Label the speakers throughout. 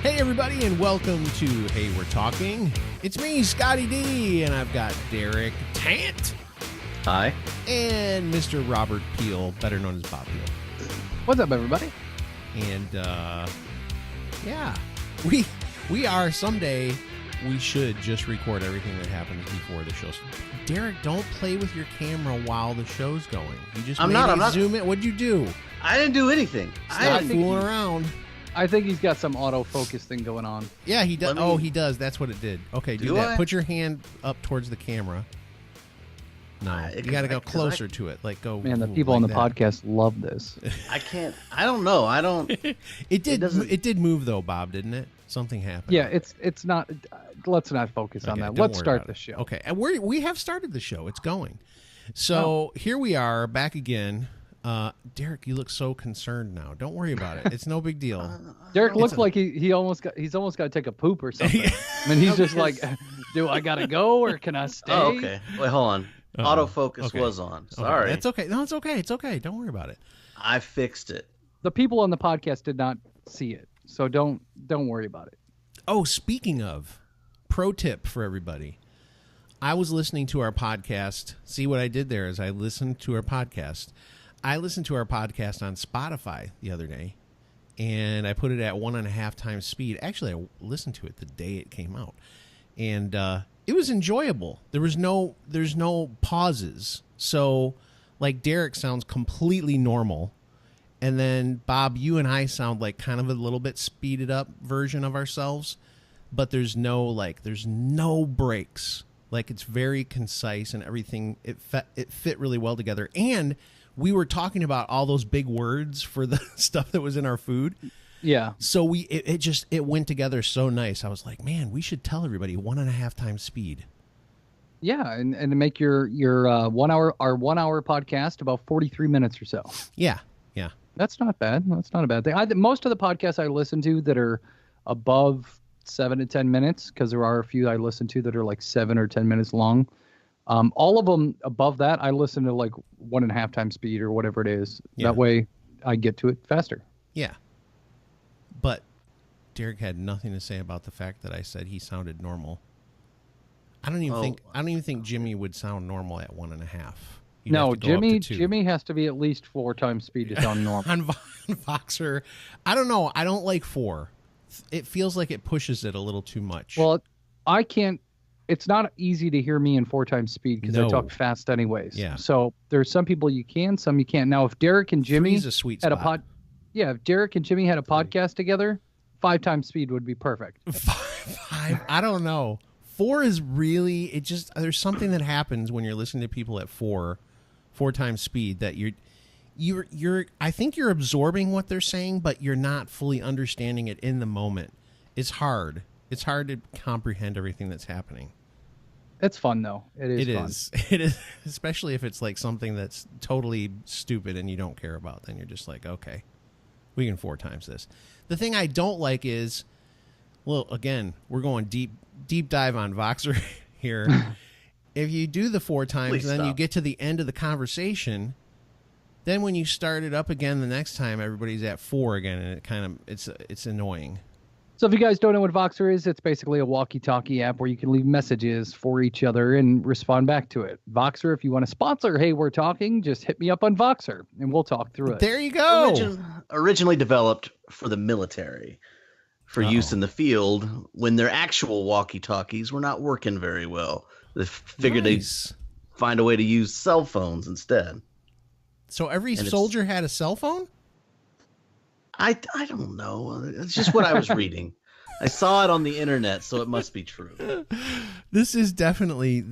Speaker 1: Hey everybody, and welcome to Hey We're Talking. It's me, Scotty D, and I've got Derek Tant.
Speaker 2: Hi.
Speaker 1: And Mr. Robert Peel, better known as Bob Peel.
Speaker 3: What's up, everybody?
Speaker 1: And yeah, we are someday. We should just record everything that happens before the show. Derek, don't play with your camera while the show's going. You just
Speaker 2: I'm not
Speaker 1: zoom in. What'd you do?
Speaker 2: I didn't do anything.
Speaker 1: Stop fooling around.
Speaker 3: I think he's got some autofocus thing going on.
Speaker 1: Yeah, he does. Oh, he does. That's what it did. Okay, do that.
Speaker 2: I?
Speaker 1: Put your hand up towards the camera. No, you got to go closer to it. Like go.
Speaker 3: Man, the people
Speaker 1: like
Speaker 3: on the podcast love this.
Speaker 2: I can't. I don't know. I don't.
Speaker 1: It did move though, Bob, didn't it? Something happened.
Speaker 3: Yeah, it's not. Let's not focus on that. Let's start the show.
Speaker 1: Okay, and we have started the show. It's going. So here we are back again. Derek, you look so concerned now. Don't worry about it. It's no big deal.
Speaker 3: Derek looks like he's almost got to take a poop or something. I mean, he's just like, do I gotta go or can I stay?
Speaker 2: Oh, okay. Wait, hold on. Autofocus was on. Sorry.
Speaker 1: That's okay. No, it's okay. It's okay. Don't worry about it.
Speaker 2: I fixed it.
Speaker 3: The people on the podcast did not see it, so don't worry about it.
Speaker 1: Oh, speaking of, pro tip for everybody. I was listening to our podcast. See what I did there is I listened to our podcast. I listened to our podcast on Spotify the other day, and I put it at 1.5 times speed. Actually, I listened to it the day it came out, and it was enjoyable. There's no pauses. So, like, Derek sounds completely normal, and then Bob, you and I sound like kind of a little bit speeded up version of ourselves, but there's no breaks. Like, it's very concise and everything. It fit really well together, and we were talking about all those big words for the stuff that was in our food.
Speaker 3: Yeah.
Speaker 1: So it went together so nice. I was like, man, we should tell everybody 1.5 times speed.
Speaker 3: Yeah, and to make your 1 hour podcast about 43 minutes or so.
Speaker 1: Yeah.
Speaker 3: That's not bad. That's not a bad thing. Most of the podcasts I listen to that are above 7 to 10 minutes, because there are a few I listen to that are like 7 or 10 minutes long. All of them above that, I listen to like 1.5 times speed or whatever it is.
Speaker 1: Yeah.
Speaker 3: That way I get to it faster.
Speaker 1: Yeah. But Derek had nothing to say about the fact that I said he sounded normal. I don't even think Jimmy would sound normal at 1.5.
Speaker 3: No, Jimmy has to be at least 4 times speed to sound normal.
Speaker 1: On Voxer, I don't know. I don't like 4. It feels like it pushes it a little too much.
Speaker 3: Well, I can't. It's not easy to hear me in 4 times speed because I talk fast anyways.
Speaker 1: Yeah.
Speaker 3: So there's some people you can, some you can't. Now, if Derek and Jimmy
Speaker 1: is a sweet spot.
Speaker 3: If Derek and Jimmy had a podcast together, 5 times speed would be perfect.
Speaker 1: 5? I don't know. 4 is really, there's something that happens when you're listening to people at 4 times speed that you're I think you're absorbing what they're saying, but you're not fully understanding it in the moment. It's hard. It's hard to comprehend everything that's happening.
Speaker 3: It's fun though. It
Speaker 1: is, especially if it's like something that's totally stupid and you don't care about. Then you're just like, okay, we can 4 times this. The thing I don't like is, well, again, we're going deep dive on Voxer here. If you do the 4 times, then you get to the end of the conversation. Then when you start it up again the next time, everybody's at 4 again, and it's annoying.
Speaker 3: So if you guys don't know what Voxer is, it's basically a walkie-talkie app where you can leave messages for each other and respond back to it. Voxer, if you want to sponsor Hey We're Talking, just hit me up on Voxer, and we'll talk through it.
Speaker 1: There you go.
Speaker 2: Originally developed for the military, for use in the field when their actual walkie-talkies were not working very well. They figured they'd find a way to use cell phones instead.
Speaker 1: So every soldier had a cell phone?
Speaker 2: I don't know. It's just what I was reading. I saw it on the internet, so it must be true.
Speaker 1: This is definitely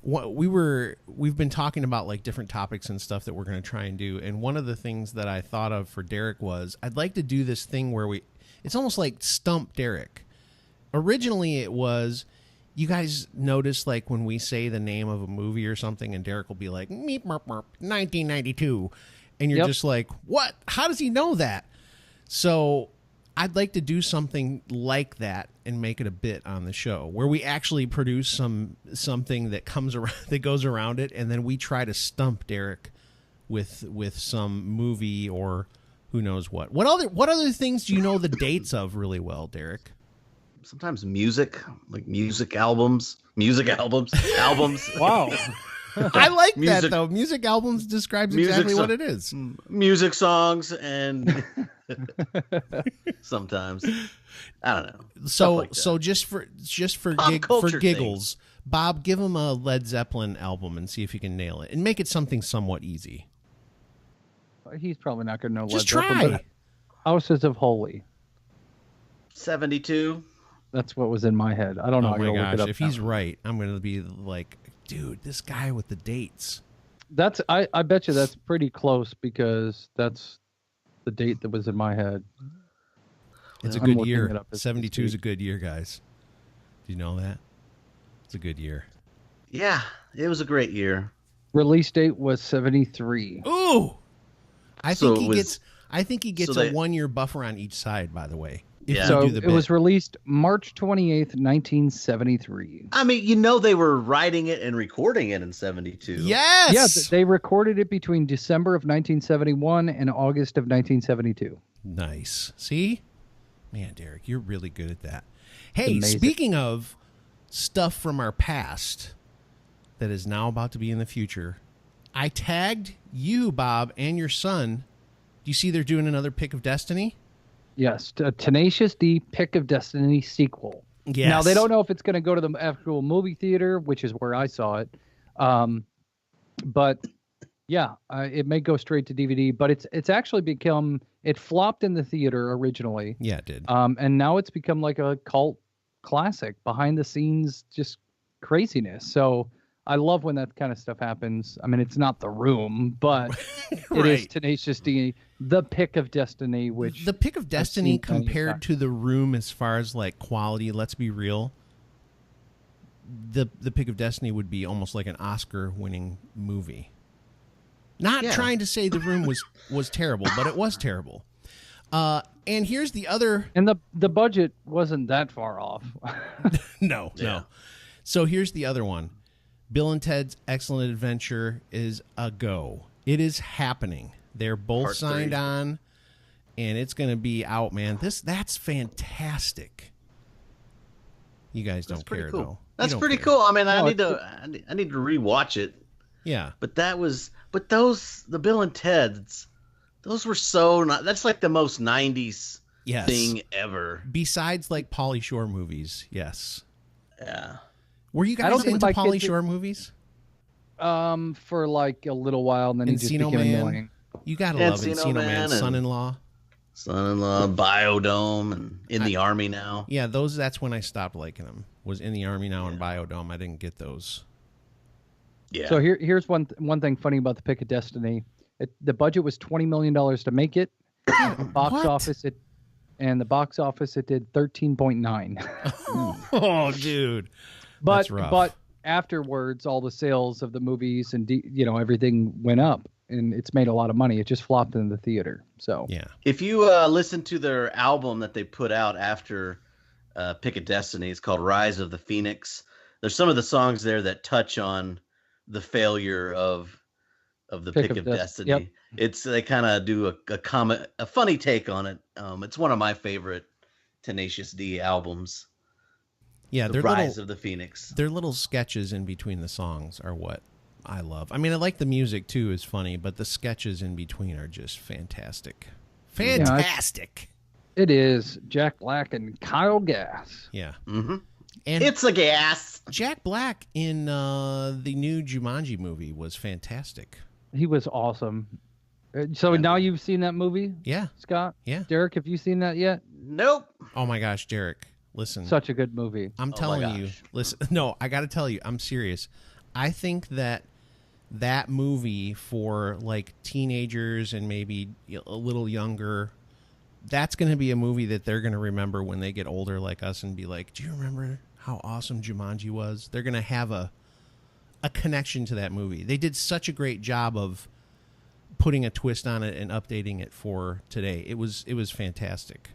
Speaker 1: what we've been talking about, like different topics and stuff that we're going to try and do. And one of the things that I thought of for Derek was I'd like to do this thing where it's almost like Stump Derek. Originally it was, you guys notice like when we say the name of a movie or something and Derek will be like, meep, merp, merp, 1992. And you're just like, what? How does he know that? So I'd like to do something like that and make it a bit on the show where we actually produce something that comes around, that goes around it, and then we try to stump Derek with some movie or who knows what. What other things do you know the dates of really well, Derek?
Speaker 2: Sometimes music, like music albums.
Speaker 3: Wow.
Speaker 1: I like that though. Music albums describes exactly what it is.
Speaker 2: Music songs and sometimes I don't know.
Speaker 1: So just for giggles,
Speaker 2: things.
Speaker 1: Bob, give him a Led Zeppelin album and see if you can nail it, and make it something somewhat easy.
Speaker 3: He's probably not going to know.
Speaker 1: Just
Speaker 3: Led Zeppelin,
Speaker 1: try.
Speaker 3: but Houses of Holy.
Speaker 2: 72.
Speaker 3: That's what was in my head. I don't know.
Speaker 1: Oh my gosh! If he's right, I'm going to be like, dude, this guy with the dates.
Speaker 3: That's I bet you that's pretty close because that's the date that was in my head.
Speaker 1: It's a good year. 72 is a good year, guys. Do you know that? It's a good year.
Speaker 2: Yeah, it was a great year.
Speaker 3: Release date was 73.
Speaker 1: Ooh, I think he gets
Speaker 2: so
Speaker 1: a 1 year buffer on each side. By the way,
Speaker 2: Yeah.
Speaker 3: So it was released March 28th, 1973.
Speaker 2: I mean, they were writing it and recording it in 72.
Speaker 1: Yes.
Speaker 3: Yeah, they recorded it between December of 1971 and August of 1972.
Speaker 1: Nice. See? Man, Derek, you're really good at that. Hey,
Speaker 3: Amazing.
Speaker 1: Speaking of stuff from our past that is now about to be in the future, I tagged you, Bob, and your son. Do you see they're doing another Pick of Destiny?
Speaker 3: Yes, a Tenacious D Pick of Destiny sequel.
Speaker 1: Yes.
Speaker 3: Now, they don't know if it's going to go to the actual movie theater, which is where I saw it. But, yeah, it may go straight to DVD. But it's actually it flopped in the theater originally.
Speaker 1: Yeah, it did.
Speaker 3: And now it's become like a cult classic, behind-the-scenes just craziness. So I love when that kind of stuff happens. I mean, it's not The Room, but
Speaker 1: Right.
Speaker 3: It is Tenacious D, the Pick of Destiny, which...
Speaker 1: The Pick of Destiny
Speaker 3: plenty of
Speaker 1: compared
Speaker 3: times.
Speaker 1: to The Room as far as like quality, let's be real, the Pick of Destiny would be almost like an Oscar-winning movie. Not trying to say The Room was terrible, but it was terrible. And here's the other...
Speaker 3: And the budget wasn't that far off.
Speaker 1: No. So here's the other one. Bill and Ted's Excellent Adventure is a go. It is happening. They're both
Speaker 2: Part
Speaker 1: signed
Speaker 2: 3.
Speaker 1: on, and it's going to be out, man. That's fantastic. You guys don't care,
Speaker 2: cool.
Speaker 1: though.
Speaker 2: That's
Speaker 1: You don't
Speaker 2: pretty
Speaker 1: care.
Speaker 2: cool. I mean, I
Speaker 3: No,
Speaker 2: need to rewatch it.
Speaker 1: Yeah.
Speaker 2: But the Bill and Ted's, those were so not. That's like the most 90s
Speaker 1: Yes.
Speaker 2: thing ever.
Speaker 1: Besides, like, Pauly Shore movies, yes.
Speaker 2: Yeah.
Speaker 1: Were you
Speaker 3: I don't
Speaker 1: guys
Speaker 3: think
Speaker 1: into
Speaker 3: my
Speaker 1: Pauly
Speaker 3: kids-
Speaker 1: Shore movies?
Speaker 3: For like a little while, and then he just
Speaker 1: Encino
Speaker 3: became
Speaker 1: Man.
Speaker 3: annoying.
Speaker 1: You gotta love
Speaker 2: Encino
Speaker 1: Encino Man,
Speaker 2: Man and-
Speaker 1: Son-in-Law.
Speaker 2: Son-in-law, Biodome, and In the Army Now.
Speaker 1: Yeah, that's when I stopped liking them. Was In the Army Now and Biodome. I didn't get those.
Speaker 2: Yeah.
Speaker 3: So here's one thing funny about the Pick of Destiny. The budget was $20 million to make it. The box
Speaker 1: What?
Speaker 3: office it did 13.9.
Speaker 1: Oh, dude.
Speaker 3: But
Speaker 1: That's rough.
Speaker 3: but afterwards, all the sales of the movies and everything went up, and it's made a lot of money. It just flopped in the theater. So
Speaker 1: Yeah.
Speaker 2: If you listen to their album that they put out after Pick of Destiny, it's called Rise of the Phoenix. There's some of the songs there that touch on the failure of the Pick of Destiny.
Speaker 3: Yep.
Speaker 2: They kind of do a funny take on it. It's one of my favorite Tenacious D albums.
Speaker 1: Yeah,
Speaker 2: The Rise of the Phoenix.
Speaker 1: Their little sketches in between the songs are what I love. I mean, I like the music too, is funny, but the sketches in between are just fantastic. Fantastic.
Speaker 3: it is Jack Black and Kyle Gass.
Speaker 1: Yeah.
Speaker 2: Mm-hmm.
Speaker 1: And
Speaker 2: It's a gas.
Speaker 1: Jack Black in the new Jumanji movie was fantastic.
Speaker 3: He was awesome. So now you've seen that movie,
Speaker 1: Yeah.
Speaker 3: Scott?
Speaker 1: Yeah.
Speaker 3: Derek, have you seen that yet?
Speaker 2: Nope.
Speaker 1: Oh my gosh, Derek, listen.
Speaker 3: Such a good movie.
Speaker 1: I'm
Speaker 2: my
Speaker 1: telling you.
Speaker 2: gosh.
Speaker 1: Listen. No, I got to tell you, I'm serious. I think that movie for like teenagers and maybe a little younger, that's going to be a movie that they're going to remember when they get older like us and be like, do you remember how awesome Jumanji was? They're going to have a connection to that movie. They did such a great job of putting a twist on it and updating it for today. It was fantastic.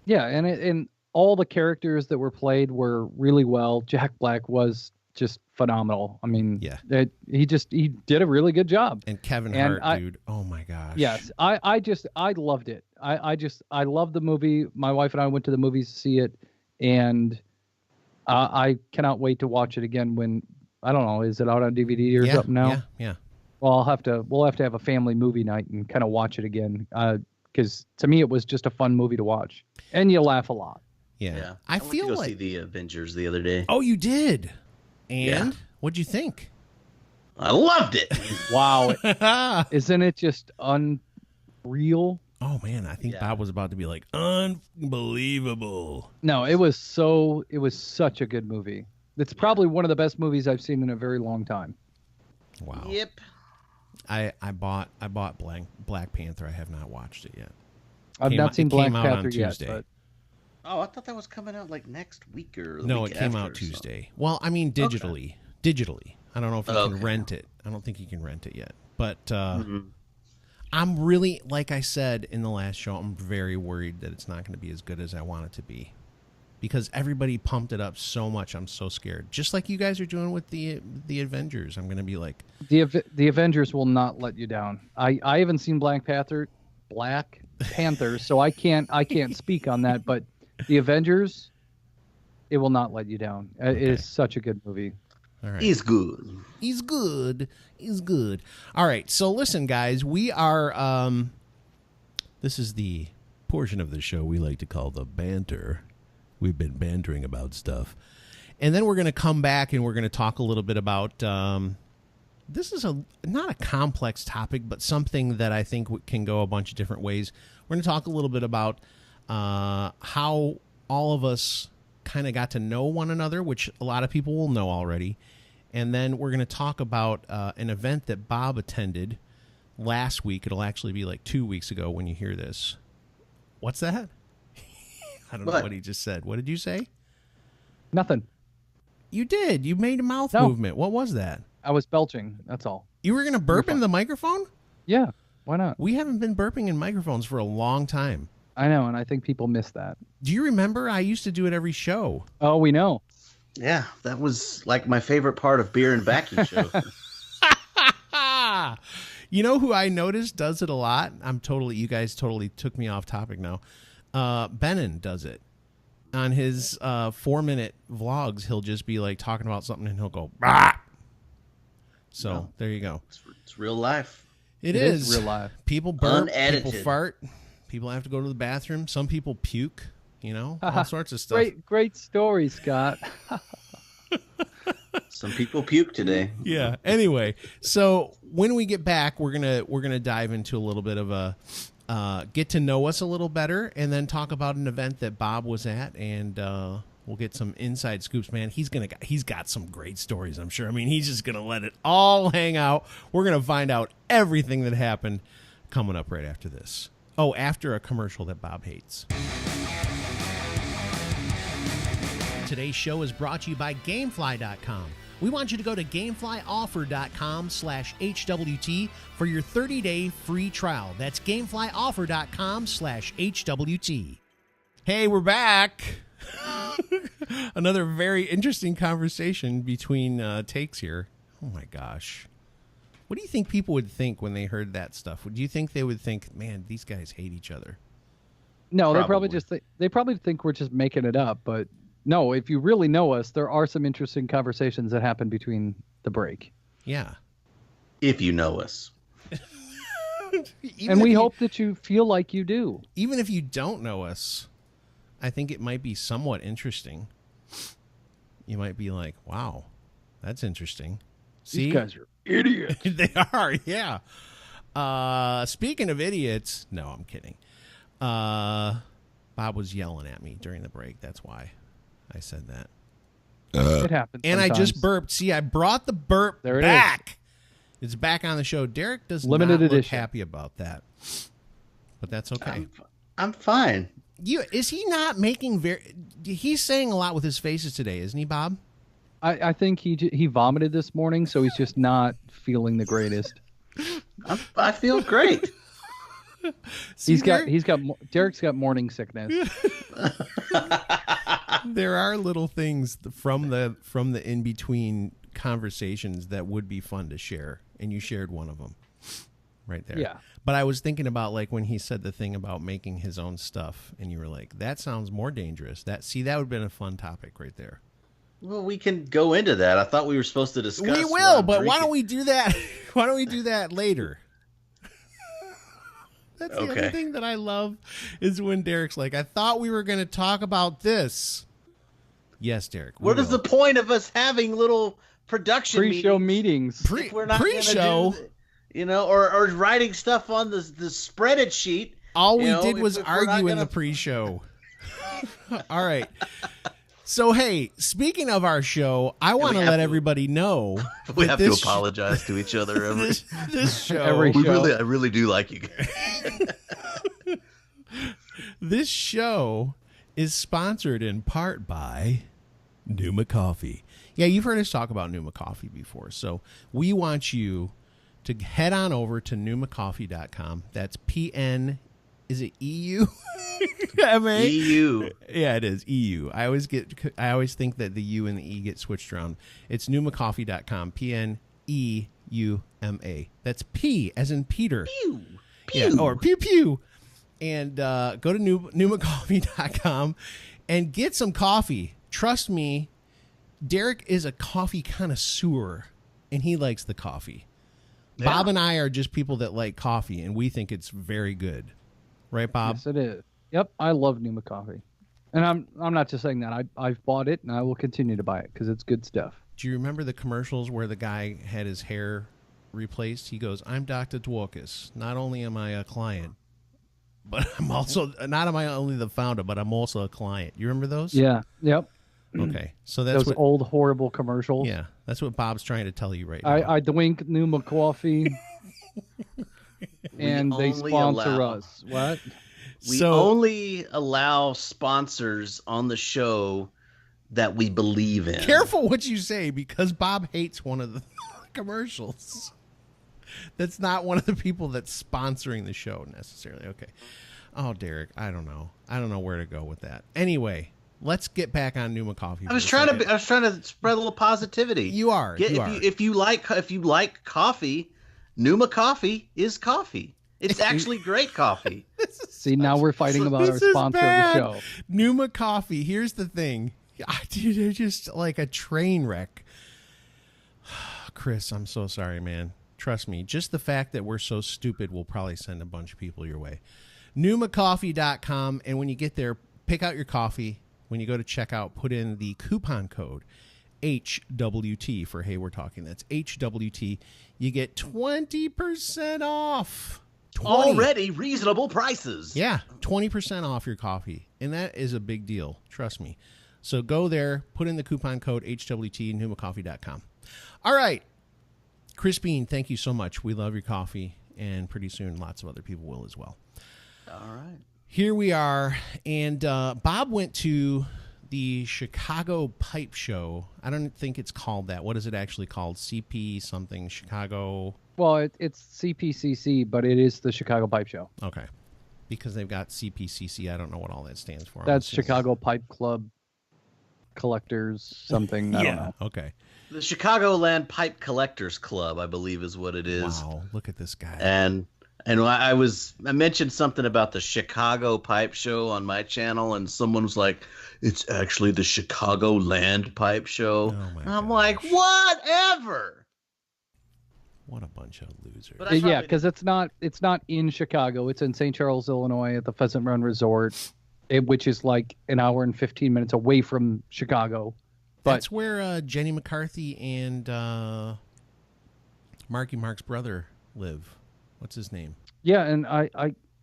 Speaker 3: Yeah, and all the characters that were played were really well. Jack Black was just phenomenal. I mean,
Speaker 1: Yeah.
Speaker 3: he did a really good job.
Speaker 1: And Kevin Hart, dude, oh my gosh.
Speaker 3: Yes, I loved it. I loved the movie. My wife and I went to the movies to see it, and I cannot wait to watch it again when, I don't know, is it out on DVD or something now?
Speaker 1: Yeah.
Speaker 3: Well, we'll have to have a family movie night and kind of watch it again, because to me it was just a fun movie to watch, and you laugh a lot.
Speaker 1: Yeah.
Speaker 2: I
Speaker 1: feel
Speaker 2: went to go
Speaker 1: like
Speaker 2: see the Avengers the other day.
Speaker 1: Oh, you did? And
Speaker 2: Yeah.
Speaker 1: what'd you think?
Speaker 2: I loved it.
Speaker 3: Wow. Isn't it just unreal?
Speaker 1: Oh man, I think Bob was about to be like, unbelievable.
Speaker 3: No, it was such a good movie. It's probably one of the best movies I've seen in a very long time.
Speaker 1: Wow.
Speaker 2: Yep.
Speaker 1: I bought Black Panther. I have not watched it yet.
Speaker 3: I've not seen Black Panther yet.
Speaker 1: Tuesday.
Speaker 3: But
Speaker 2: Oh, I thought that was coming out like next week or the
Speaker 1: no,
Speaker 2: week
Speaker 1: it came
Speaker 2: after
Speaker 1: out
Speaker 2: or
Speaker 1: Tuesday. Well, I mean digitally. Digitally. I don't know if you can rent it. I don't think you can rent it yet. But I'm really, like I said in the last show, I'm very worried that it's not going to be as good as I want it to be. Because everybody pumped it up so much, I'm so scared. Just like you guys are doing with the Avengers. I'm going to be like...
Speaker 3: The Avengers will not let you down. I haven't seen Black Panther, so I can't speak on that, but the Avengers, it will not let you down. Okay. It is such a good movie.
Speaker 1: All right.
Speaker 2: He's good.
Speaker 1: He's good. He's good. All right. So listen, guys, we are... this is the portion of the show we like to call the banter. We've been bantering about stuff. And then we're going to come back and we're going to talk a little bit about... this is not a complex topic, but something that I think can go a bunch of different ways. We're going to talk a little bit about how all of us kind of got to know one another, which a lot of people will know already. And then we're going to talk about an event that Bob attended last week. It'll actually be like 2 weeks ago when you hear this. What's that? I don't know what he just said. What did you say?
Speaker 3: Nothing.
Speaker 1: You did. You made a mouth movement. What was that?
Speaker 3: I was belching. That's all.
Speaker 1: You were going to burp into the microphone?
Speaker 3: Yeah. Why not?
Speaker 1: We haven't been burping in microphones for a long time.
Speaker 3: I know, and I think people miss that.
Speaker 1: Do you remember? I used to do it every show.
Speaker 3: Oh, we know.
Speaker 2: Yeah, that was like my favorite part of Beer and Backy show.
Speaker 1: You know who I noticed does it a lot? You guys totally took me off topic now. Benin does it. On his 4-minute vlogs, he'll just be like talking about something and he'll go, bah! So there you go.
Speaker 2: It's real life.
Speaker 1: It is
Speaker 3: real life.
Speaker 1: People burp,
Speaker 2: Unedited.
Speaker 1: people fart, people have to go to the bathroom. Some people puke, all sorts of stuff.
Speaker 3: Great story, Scott.
Speaker 2: Some people puke today.
Speaker 1: Yeah. Anyway, so when we get back, we're gonna dive into a little bit of a get to know us a little better, and then talk about an event that Bob was at, and we'll get some inside scoops. Man, he's got some great stories, I'm sure. I mean, he's just gonna let it all hang out. We're gonna find out everything that happened coming up right after this. Oh, after a commercial that Bob hates. Today's show is brought to you by Gamefly.com. We want you to go to GameflyOffer.com/HWT for your 30-day free trial. That's GameflyOffer.com/HWT. Hey, we're back. Another very interesting conversation between takes here. Oh, my gosh. What do you think people would think when they heard that stuff? Do you think they would think, man, these guys hate each other?
Speaker 3: No, they probably think we're just making it up, but... No, if you really know us, there are some interesting conversations that happen between the break.
Speaker 1: Yeah.
Speaker 2: If you know us.
Speaker 3: And we hope that you feel like you do.
Speaker 1: Even if you don't know us, I think it might be somewhat interesting. You might be like, wow, that's interesting. See?
Speaker 3: These guys are idiots.
Speaker 1: They are, yeah. Speaking of idiots, no, I'm kidding. Bob was yelling at me during the break. That's why I said that.
Speaker 3: It happens.
Speaker 1: And
Speaker 3: sometimes.
Speaker 1: I just burped. See, I brought the burp back. It's back on the show. Derek does
Speaker 3: Limited
Speaker 1: not look
Speaker 3: edition.
Speaker 1: happy about that, but that's okay.
Speaker 2: I'm fine.
Speaker 1: Is he not making he's saying a lot with his faces today, isn't he, Bob?
Speaker 3: I think he vomited this morning, so he's just not feeling the greatest.
Speaker 2: I feel great.
Speaker 3: Derek's got morning sickness.
Speaker 1: There are little things from the in between conversations that would be fun to share, and you shared one of them right there.
Speaker 3: Yeah.
Speaker 1: But I was thinking about like when he said the thing about making his own stuff, and you were like, "That sounds more dangerous." That would have been a fun topic right there.
Speaker 2: Well, we can go into that. I thought we were supposed to discuss.
Speaker 1: We will, but why don't we do that? Why don't we do that later? That's the other thing that I love is when Derek's like, I thought we were going to talk about this. Yes, Derek.
Speaker 2: What is the point of us having little production
Speaker 3: pre-show meetings?
Speaker 2: If we're not pre-show, or writing stuff on the spreaded sheet.
Speaker 1: All we did was argue in the pre-show. All right. So, hey, speaking of our show, I want to let everybody know
Speaker 2: we have to apologize to each other every
Speaker 1: this show.
Speaker 3: Every show.
Speaker 2: I really do like you guys.
Speaker 1: This show is sponsored in part by Numa Coffee. Yeah, you've heard us talk about Numa Coffee before, so we want you to head on over to numacoffee.com. That's PN. Is it EU? MA?
Speaker 2: EU.
Speaker 1: Yeah, it is EU. I always think that the U and the E get switched around. It's numacoffee.com. PNEUMA. That's P as in Peter.
Speaker 2: Pew.
Speaker 1: Pew. Yeah, or pew pew. And go to numacoffee.com and get some coffee. Trust me, Derek is a coffee connoisseur, and he likes the coffee. Yeah. Bob and I are just people that like coffee, and we think it's very good. Right, Bob?
Speaker 3: Yes, it is. Yep, I love Numa Coffee. And I'm not just saying that. I've bought it, and I will continue to buy it because it's good stuff.
Speaker 1: Do you remember the commercials where the guy had his hair replaced? He goes, "I'm Dr. Dworkis. Not only am I a client, but I'm also, not am I only the founder, but I'm also a client." You remember those?
Speaker 3: Yeah, yep.
Speaker 1: Okay, so that's
Speaker 3: those old, horrible commercials.
Speaker 1: Yeah, that's what Bob's trying to tell you right now.
Speaker 3: I drink Numa Coffee. And they sponsor us. What?
Speaker 2: We only allow sponsors on the show that we believe in.
Speaker 1: Careful what you say, because Bob hates one of the commercials. That's not one of the people that's sponsoring the show necessarily. Okay. Oh, Derek, I don't know. I don't know where to go with that. Anyway, let's get back on Numa Coffee.
Speaker 2: I was trying to spread a little positivity.
Speaker 1: You are.
Speaker 2: If you like coffee, Numa Coffee is coffee. It's actually great coffee.
Speaker 3: See, now we're fighting about our sponsor of the show.
Speaker 1: Numa Coffee. Here's the thing. Dude, they're just like a train wreck. Chris, I'm so sorry, man. Trust me. Just the fact that we're so stupid will probably send a bunch of people your way. NumaCoffee.com. And when you get there, pick out your coffee. When you go to checkout, put in the coupon code HWT for Hey We're Talking. That's HWT. You get 20% off.
Speaker 2: 20. Already reasonable prices.
Speaker 1: Yeah, 20% off your coffee. And that is a big deal. Trust me. So go there, put in the coupon code HWT, numacoffee.com. All right. Chris Bean, thank you so much. We love your coffee, and pretty soon lots of other people will as well.
Speaker 2: All right.
Speaker 1: Here we are, and Bob went to the Chicago Pipe Show. I don't think it's called that. What is it actually called? CP something, Chicago?
Speaker 3: Well, it's CPCC, but it is the Chicago Pipe Show.
Speaker 1: Okay. Because they've got CPCC. I don't know what all that stands for.
Speaker 3: That's Chicago Pipe Club Collectors something. I don't know.
Speaker 1: Okay.
Speaker 2: The Chicagoland Pipe Collectors Club, I believe, is what it is.
Speaker 1: Wow, look at this guy.
Speaker 2: And I mentioned something about the Chicago Pipe Show on my channel, and someone was like, "It's actually the Chicagoland Pipe Show." And I'm like, whatever.
Speaker 1: What a bunch of losers.
Speaker 3: Yeah, because it's not in Chicago. It's in St. Charles, Illinois, at the Pheasant Run Resort, which is like an hour and 15 minutes away from Chicago.
Speaker 1: That's where Jenny McCarthy and Marky Mark's brother live. What's his name?
Speaker 3: Yeah, and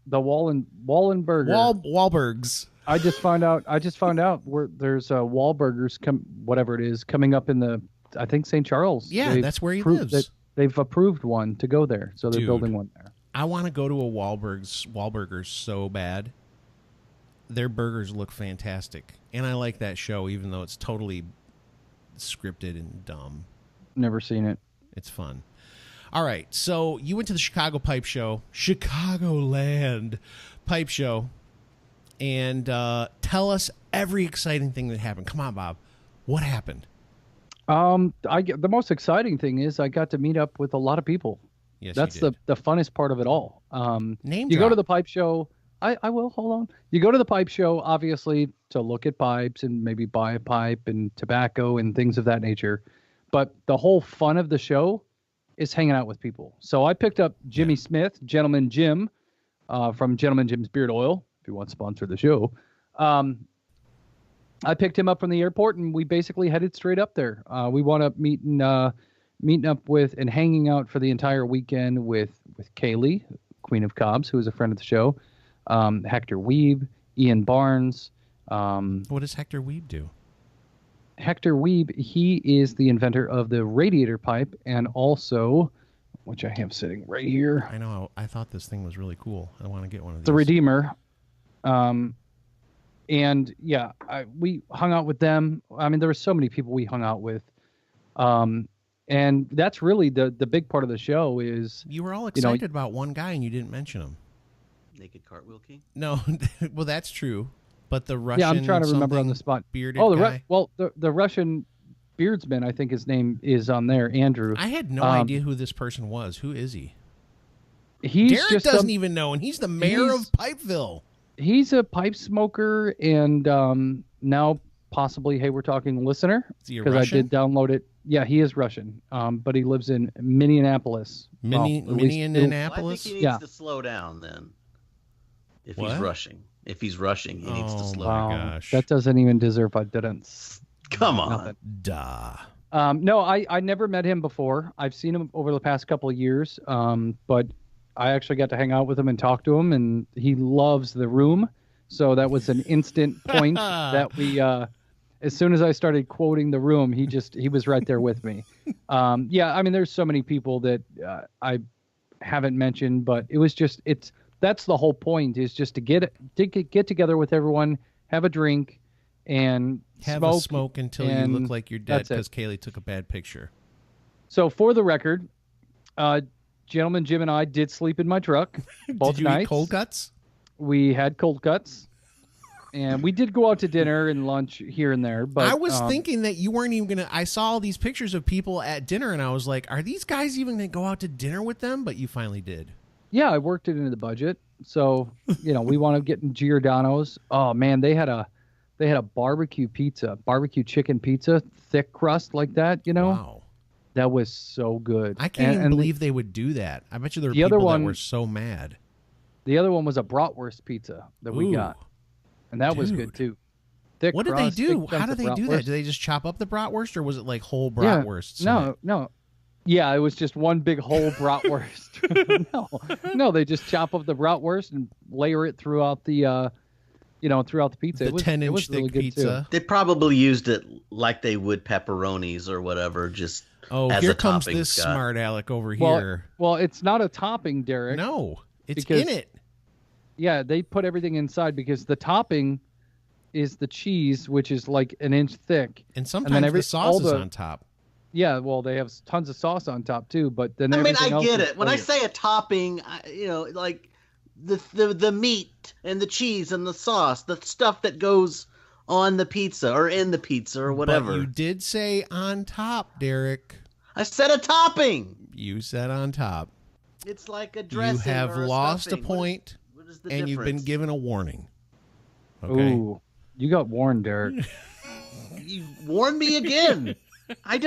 Speaker 3: the Wallenberger.
Speaker 1: Wahlbergs.
Speaker 3: I just found out where there's Wahlburgers whatever it is coming up in the I think St. Charles.
Speaker 1: Yeah, that's where he lives.
Speaker 3: They've approved one to go there, so they're building one there.
Speaker 1: I want to go to a Wahlburgers so bad. Their burgers look fantastic, and I like that show, even though it's totally scripted and dumb.
Speaker 3: Never seen it.
Speaker 1: It's fun. All right, so you went to the Chicago Pipe Show, Chicagoland Pipe Show, and tell us every exciting thing that happened. Come on, Bob. What happened?
Speaker 3: The most exciting thing is I got to meet up with a lot of people.
Speaker 1: Yes,
Speaker 3: That's
Speaker 1: you did.
Speaker 3: the funnest part of it all.
Speaker 1: Name
Speaker 3: you
Speaker 1: drop.
Speaker 3: go to the pipe show. I will, hold on. You go to the pipe show, obviously, to look at pipes and maybe buy a pipe and tobacco and things of that nature. But the whole fun of the show is hanging out with people. So I picked up Jimmy Smith, Gentleman Jim, from Gentleman Jim's Beard Oil, if you want to sponsor the show. I picked him up from the airport, and we basically headed straight up there. We wound up meeting up with and hanging out for the entire weekend with Kaylee, Queen of Cobs, who is a friend of the show, Hector Weeb, Ian Barnes.
Speaker 1: What does Hector Weeb do?
Speaker 3: Hector Weeb, he is the inventor of the radiator pipe, and also, which I have sitting right here,
Speaker 1: I know. I thought this thing was really cool. I want to get one of these.
Speaker 3: the Redeemer. And yeah, we hung out with them. I mean, there were so many people we hung out with. And that's really the big part of the show is...
Speaker 1: You were all excited about one guy and you didn't mention him.
Speaker 2: Naked Cartwheel King?
Speaker 1: No, well, that's true. But the Russian...
Speaker 3: Yeah, I'm trying to remember on the spot.
Speaker 1: Bearded
Speaker 3: guy?
Speaker 1: Well,
Speaker 3: the Russian beardsman, I think his name is on there, Andrew.
Speaker 1: I had no idea who this person was. Who is he?
Speaker 3: Derek
Speaker 1: doesn't even know, and he's the mayor of Pipeville.
Speaker 3: He's a pipe smoker, and now possibly, hey, we're talking listener,
Speaker 1: because
Speaker 3: I did download it. Yeah, he is Russian, but he lives in Minneapolis.
Speaker 1: Minneapolis?
Speaker 2: I think he needs to slow down then. If he's rushing, he needs to slow down.
Speaker 1: My gosh.
Speaker 3: That doesn't even deserve a didn't.
Speaker 2: Come on.
Speaker 3: Nothing.
Speaker 1: Duh.
Speaker 3: No, I never met him before. I've seen him over the past couple of years, but I actually got to hang out with him and talk to him, and he loves the room. So that was an instant point that we, as soon as I started quoting the room, he was right there with me. Yeah, I mean, there's so many people that I haven't mentioned, but it was just, that's the whole point, is just to get together with everyone, have a drink, and
Speaker 1: have a smoke until you look like you're dead because Kaylee took a bad picture.
Speaker 3: So for the record, Gentleman Jim and I did sleep in my truck both
Speaker 1: nights. Did you eat cold cuts?
Speaker 3: We had cold cuts, and we did go out to dinner and lunch here and there. But
Speaker 1: I was thinking that you weren't even gonna. I saw all these pictures of people at dinner, and I was like, "Are these guys even gonna go out to dinner with them?" But you finally did.
Speaker 3: Yeah, I worked it into the budget, so we wound up getting Giordano's. Oh man, they had a barbecue chicken pizza, thick crust like that.
Speaker 1: Wow.
Speaker 3: That was so good.
Speaker 1: I can't even believe they would do that. I bet you there were people that were so mad.
Speaker 3: The other one was a bratwurst pizza that we got, and that was good too. Thick
Speaker 1: what
Speaker 3: crust,
Speaker 1: did they do? How
Speaker 3: did
Speaker 1: they do that? Did they just chop up the bratwurst, or was it like whole bratwursts?
Speaker 3: No. Yeah, it was just one big whole bratwurst. No, they just chop up the bratwurst and layer it throughout the throughout the pizza.
Speaker 1: The 10-inch thick
Speaker 3: really
Speaker 1: pizza.
Speaker 2: They probably used it like they would pepperonis or whatever, just as
Speaker 1: here
Speaker 2: a
Speaker 1: comes
Speaker 2: topping,
Speaker 1: this
Speaker 2: Scott.
Speaker 1: smart aleck over here.
Speaker 3: Well, it's not a topping, Derek.
Speaker 1: No, it's
Speaker 3: because,
Speaker 1: in it.
Speaker 3: Yeah, they put everything inside because the topping is the cheese, which is like an inch thick.
Speaker 1: And sometimes the sauce is on top.
Speaker 3: Yeah, well, they have tons of sauce on top too, but then
Speaker 2: I get it. When I say a topping, like the meat and the cheese and the sauce, the stuff that goes on the pizza or in the pizza or whatever.
Speaker 1: But you did say on top, Derek.
Speaker 2: I said a topping.
Speaker 1: You said on top.
Speaker 2: It's like a dressing.
Speaker 1: You have lost a point,
Speaker 2: what is the
Speaker 1: and
Speaker 2: difference?
Speaker 1: you've been given a warning. Okay.
Speaker 3: Ooh, you got warned, Derek.
Speaker 2: You warned me again.
Speaker 1: I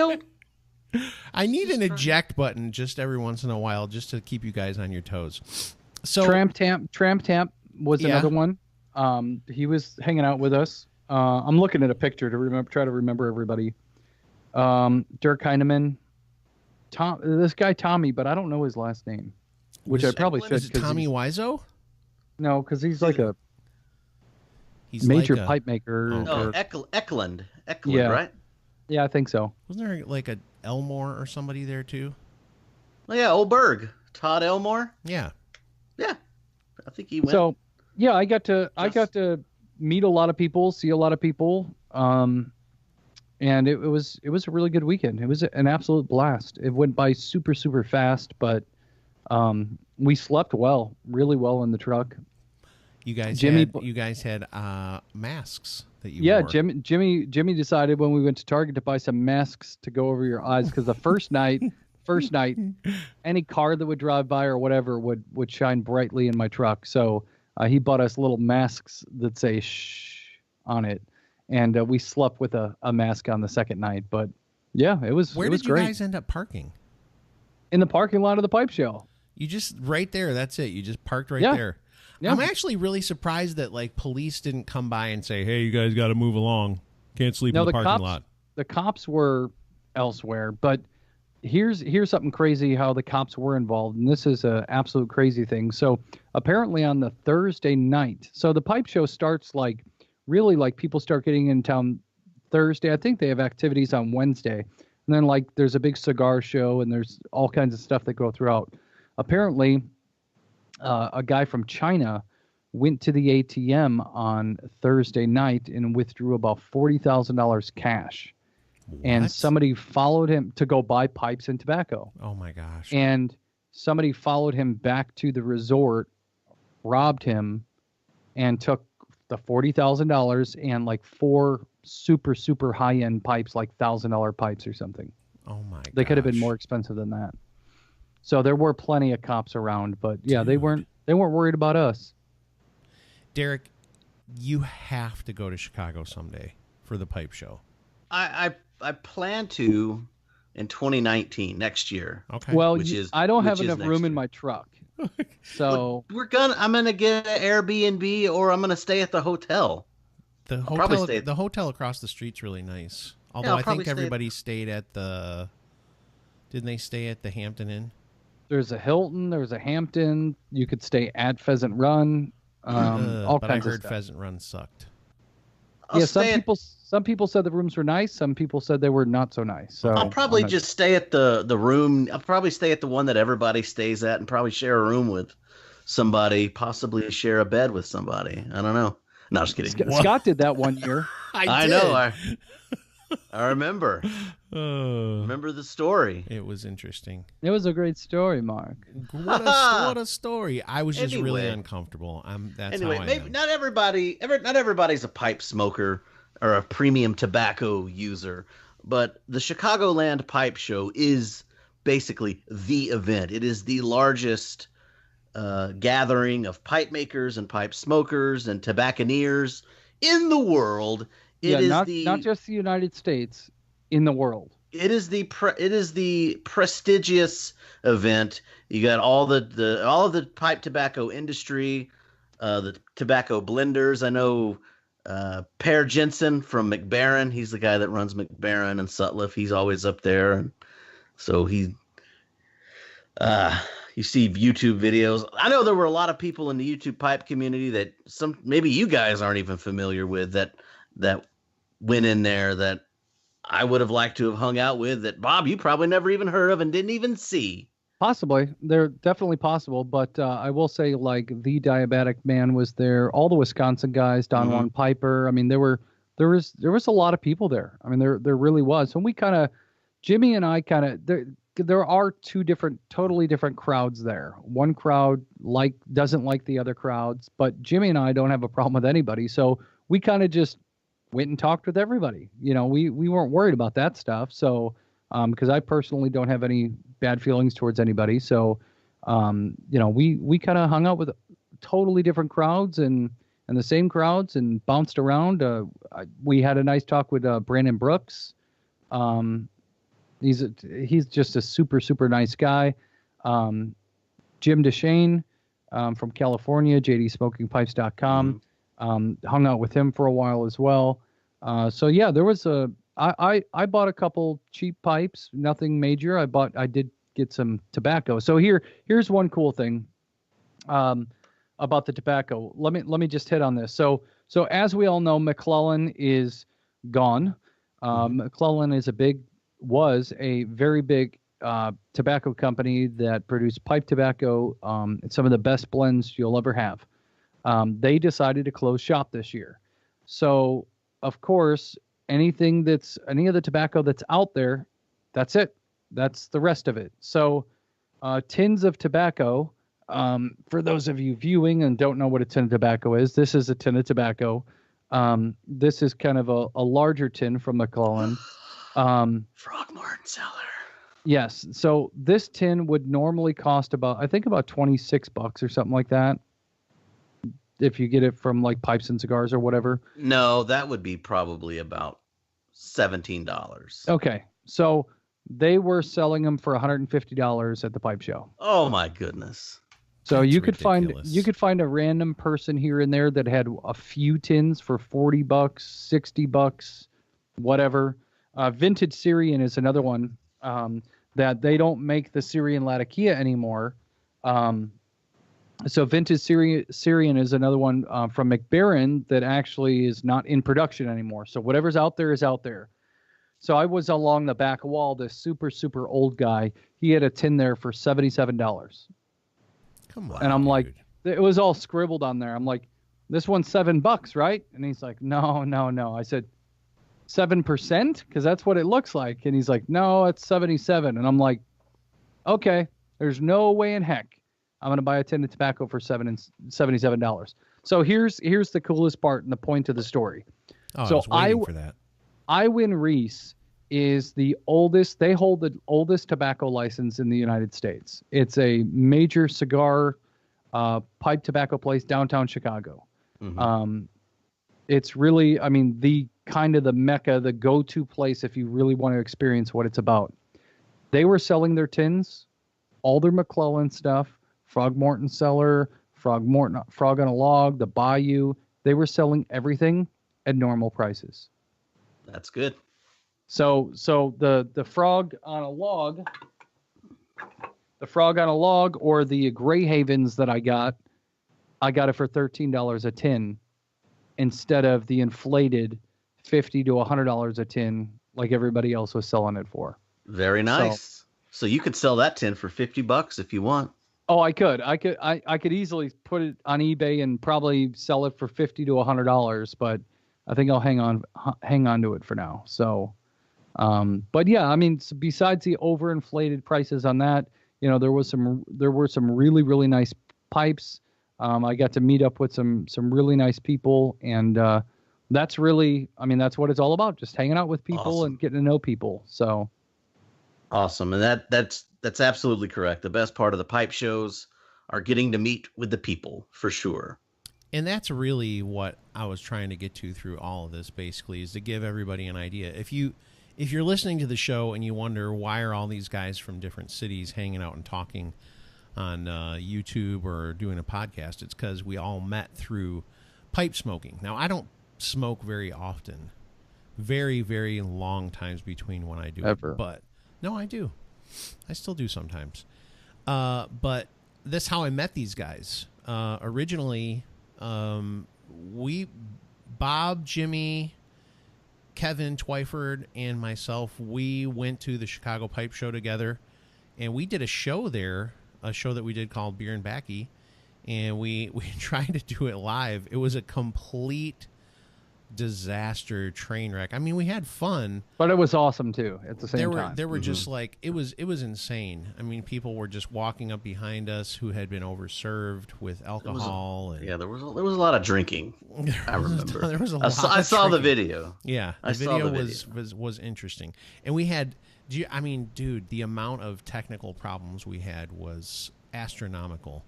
Speaker 1: need an eject button just every once in a while, just to keep you guys on your toes. So
Speaker 3: Tramp Tamp was another one. He was hanging out with us. I'm looking at a picture to try to remember everybody. Dirk Heineman, this guy Tommy, but I don't know his last name, which I probably should.
Speaker 1: Is it Tommy Wiseau?
Speaker 3: No, because he's like a major pipe maker.
Speaker 2: Eklund,
Speaker 3: yeah.
Speaker 2: Right?
Speaker 3: Yeah, I think so.
Speaker 1: Wasn't there like a Elmore or somebody there too?
Speaker 2: Well, yeah, old Berg, Todd Elmore.
Speaker 1: Yeah.
Speaker 2: I think he went.
Speaker 3: So yeah, I got to meet a lot of people, see a lot of people, and it was a really good weekend. It was an absolute blast. It went by super, super fast, but we slept really well in the truck.
Speaker 1: You guys had masks that you wore.
Speaker 3: Jimmy decided when we went to Target to buy some masks to go over your eyes because the first night, any car that would drive by or whatever would shine brightly in my truck. So he bought us little masks that say "shh" on it, and we slept with a mask on the second night. But yeah, it was.
Speaker 1: Where
Speaker 3: it was
Speaker 1: did you
Speaker 3: great.
Speaker 1: guys end up parking?
Speaker 3: In the parking lot of the pipe show.
Speaker 1: You just right there. That's it. You just parked right there. Yeah. I'm actually really surprised that like police didn't come by and say, "Hey, you guys got to move along. Can't sleep in the parking lot."
Speaker 3: The cops were elsewhere, but here's something crazy how the cops were involved, and this is an absolute crazy thing. So apparently on the Thursday night, so the pipe show starts like people start getting in town Thursday. I think they have activities on Wednesday, and then like there's a big cigar show and there's all kinds of stuff that go throughout. Apparently, a guy from China went to the ATM on Thursday night and withdrew about $40,000 cash.
Speaker 1: What?
Speaker 3: And somebody followed him to go buy pipes and tobacco.
Speaker 1: Oh, my gosh.
Speaker 3: And somebody followed him back to the resort, robbed him, and took the $40,000 and like 4 super, super high-end pipes, like $1,000 pipes or something.
Speaker 1: Oh, my gosh.
Speaker 3: They could have been more expensive than that. So there were plenty of cops around, but yeah, they weren't worried about us.
Speaker 1: Derek, you have to go to Chicago someday for the pipe show.
Speaker 2: I plan to in 2019, next year.
Speaker 1: Okay.
Speaker 3: Well, I don't have enough room in my truck. So
Speaker 2: I'm gonna get an Airbnb or I'm gonna stay at the hotel.
Speaker 1: The hotel across the street's really nice. Although I think everybody stayed at the. Didn't they stay at the Hampton Inn?
Speaker 3: There's a Hilton. There's a Hampton. You could stay at Pheasant Run. All kinds of stuff.
Speaker 1: Pheasant Run sucked.
Speaker 3: Some people said the rooms were nice. Some people said they were not so nice. So
Speaker 2: I'll probably just stay at the room. I'll probably stay at the one that everybody stays at, and probably share a room with somebody. Possibly share a bed with somebody. I don't know. No, just kidding.
Speaker 3: Scott did that one year.
Speaker 2: I know. I remember. Remember the story.
Speaker 1: It was interesting.
Speaker 3: It was a great story, Mark.
Speaker 1: What a story. I was just really uncomfortable. That's how I am.
Speaker 2: Not everybody's a pipe smoker or a premium tobacco user, but the Chicagoland Pipe Show is basically the event. It is the largest gathering of pipe makers and pipe smokers and tobacconeers in the world.
Speaker 3: Not just the United States, in the world.
Speaker 2: It is the prestigious event. You got all of the pipe tobacco industry, the tobacco blenders. I know Per Jensen from McBaron. He's the guy that runs McBaron and Sutliff. He's always up there, and so you see YouTube videos. I know there were a lot of people in the YouTube pipe community that maybe you guys aren't even familiar with that went in there that I would have liked to have hung out with that, Bob, you probably never even heard of and didn't even see.
Speaker 3: Possibly. They're definitely possible, but I will say like the Diabetic Man was there, all the Wisconsin guys, Don Juan Piper. I mean, there was a lot of people there. I mean, there really was. And Jimmy and I there are two totally different crowds there. One crowd doesn't like the other crowds, but Jimmy and I don't have a problem with anybody. So we kind of just went and talked with everybody. You know, we weren't worried about that stuff. So, because I personally don't have any bad feelings towards anybody. So, we kind of hung out with totally different crowds and the same crowds and bounced around. We had a nice talk with Brandon Brooks. He's just a super, super nice guy. Jim DeShane from California, JDSmokingPipes.com. Hung out with him for a while as well. So yeah, there was I bought a couple cheap pipes, nothing major. I did get some tobacco. So here's one cool thing about the tobacco. Let me just hit on this. So as we all know, McClellan is gone. McClellan was a very big tobacco company that produced pipe tobacco, and some of the best blends you'll ever have. They decided to close shop this year. So, of course, any of the tobacco that's out there, that's it. That's the rest of it. So, tins of tobacco For those of you viewing and don't know what a tin of tobacco is, this is a tin of tobacco. This is kind of a larger tin from McClellan.
Speaker 2: Frogmorton Cellar.
Speaker 3: Yes. So this tin would normally cost about $26 or something like that. If you get it from like Pipes and Cigars or whatever.
Speaker 2: No, that would be probably about $17.
Speaker 3: Okay. So they were selling them for $150 at the pipe show.
Speaker 2: Oh my goodness.
Speaker 3: So
Speaker 1: That's
Speaker 3: you could
Speaker 1: ridiculous.
Speaker 3: find a random person here and there that had a few tins for $40, $60, whatever. Vintage Syrian is another one that they don't make the Syrian Latakia anymore. So Vintage Syrian is another one from McBaron that actually is not in production anymore. So whatever's out there is out there. So I was along the back wall, this super, super old guy. He had a tin there for $77.
Speaker 1: Come on.
Speaker 3: And I'm like,
Speaker 1: dude.
Speaker 3: it was all scribbled on there. I'm like, this one's $7, right? And he's like, no. I said, 7%? Because that's what it looks like. And he's like, no, it's 77. And I'm like, okay, there's no way in heck I'm going to buy a tin of tobacco for $77. So here's the coolest part and the point of the story.
Speaker 1: Oh,
Speaker 3: So
Speaker 1: I was waiting for that.
Speaker 3: Iwin Reese is the oldest. They hold the oldest tobacco license in the United States. It's a major cigar, pipe tobacco place downtown Chicago.
Speaker 2: Mm-hmm.
Speaker 3: It's really, I mean, the kind of the mecca, the go-to place if you really want to experience what it's about. They were selling their tins, all their McClellan stuff, Frogmorton Cellar, Frog on a Log, the Bayou. They were selling everything at normal prices.
Speaker 2: That's good.
Speaker 3: So the frog on a log, or the Grey Havens that I got it for $13 a tin instead of the inflated $50 to $100 a tin like everybody else was selling it for.
Speaker 2: Very nice. So you could sell that tin for $50 if you want.
Speaker 3: Oh, I could easily put it on eBay and probably sell it for $50 to $100, but I think I'll hang on to it for now. So, but yeah, I mean, besides the overinflated prices on that, you know, there were some really, really nice pipes. I got to meet up with some really nice people, and that's really, I mean, that's what it's all about, just hanging out with people and getting to know people. So
Speaker 2: awesome. And that's absolutely correct. The best part of the pipe shows are getting to meet with the people, for sure.
Speaker 1: And that's really what I was trying to get to through all of this, basically, is to give everybody an idea. If you're listening to the show and you wonder why are all these guys from different cities hanging out and talking on YouTube or doing a podcast, it's because we all met through pipe smoking. Now, I don't smoke very often. Very, very long times between when I do
Speaker 3: Ever.
Speaker 1: it. But, no, I do. I still do sometimes. But that's how I met these guys. Originally... Bob, Jimmy, Kevin Twyford, and myself, we went to the Chicago Pipe Show together, and we did a show there, a show that we did called Beer and Backy, and we tried to do it live. It was a complete disaster, train wreck. I mean, we had fun,
Speaker 3: but it was awesome too at the same time.
Speaker 1: There were just like, it was insane. I mean, people were just walking up behind us who had been overserved with alcohol.
Speaker 2: There was a lot of drinking. I remember.
Speaker 1: There was a lot.
Speaker 2: I saw the
Speaker 1: drinking.
Speaker 2: video.
Speaker 1: Yeah, the video was interesting, and we had. I mean, dude, the amount of technical problems we had was astronomical.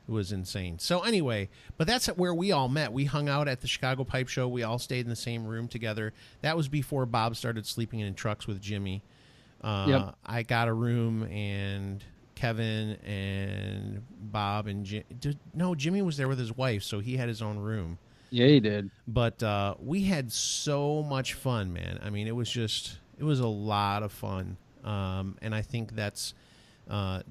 Speaker 1: It was insane. So anyway, but that's where we all met. We hung out at the Chicago Pipe Show. We all stayed in the same room together. That was before Bob started sleeping in trucks with Jimmy.
Speaker 3: Yep.
Speaker 1: I got a room, and Kevin and Bob and Jimmy was there with his wife, so he had his own room.
Speaker 3: Yeah, he did.
Speaker 1: But we had so much fun, man. I mean, it was a lot of fun. And I think that's I'm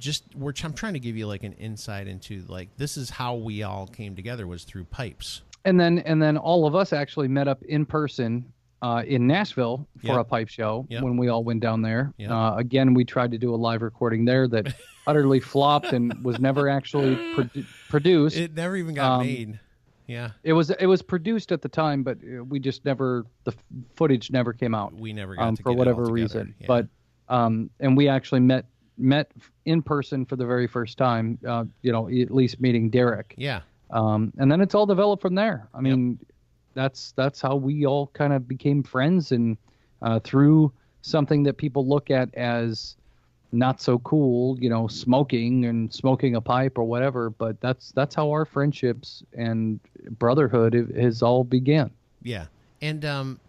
Speaker 1: trying to give you like an insight into like, this is how we all came together, was through pipes.
Speaker 3: And then all of us actually met up in person in Nashville for a pipe show when we all went down there.
Speaker 1: Yep.
Speaker 3: Again, we tried to do a live recording there that utterly flopped and was never actually produced.
Speaker 1: It never even got made. Yeah.
Speaker 3: It was produced at the time, but we just the footage never came out.
Speaker 1: We never got to
Speaker 3: for
Speaker 1: get
Speaker 3: whatever
Speaker 1: it all
Speaker 3: reason.
Speaker 1: Yeah.
Speaker 3: But and we actually met met in person for the very first time. At least meeting Derek.
Speaker 1: Yeah.
Speaker 3: And then it's all developed from there. I mean, that's how we all kind of became friends, and through something that people look at as not so cool, smoking a pipe or whatever. But that's how our friendships and brotherhood has all began.
Speaker 1: Yeah. And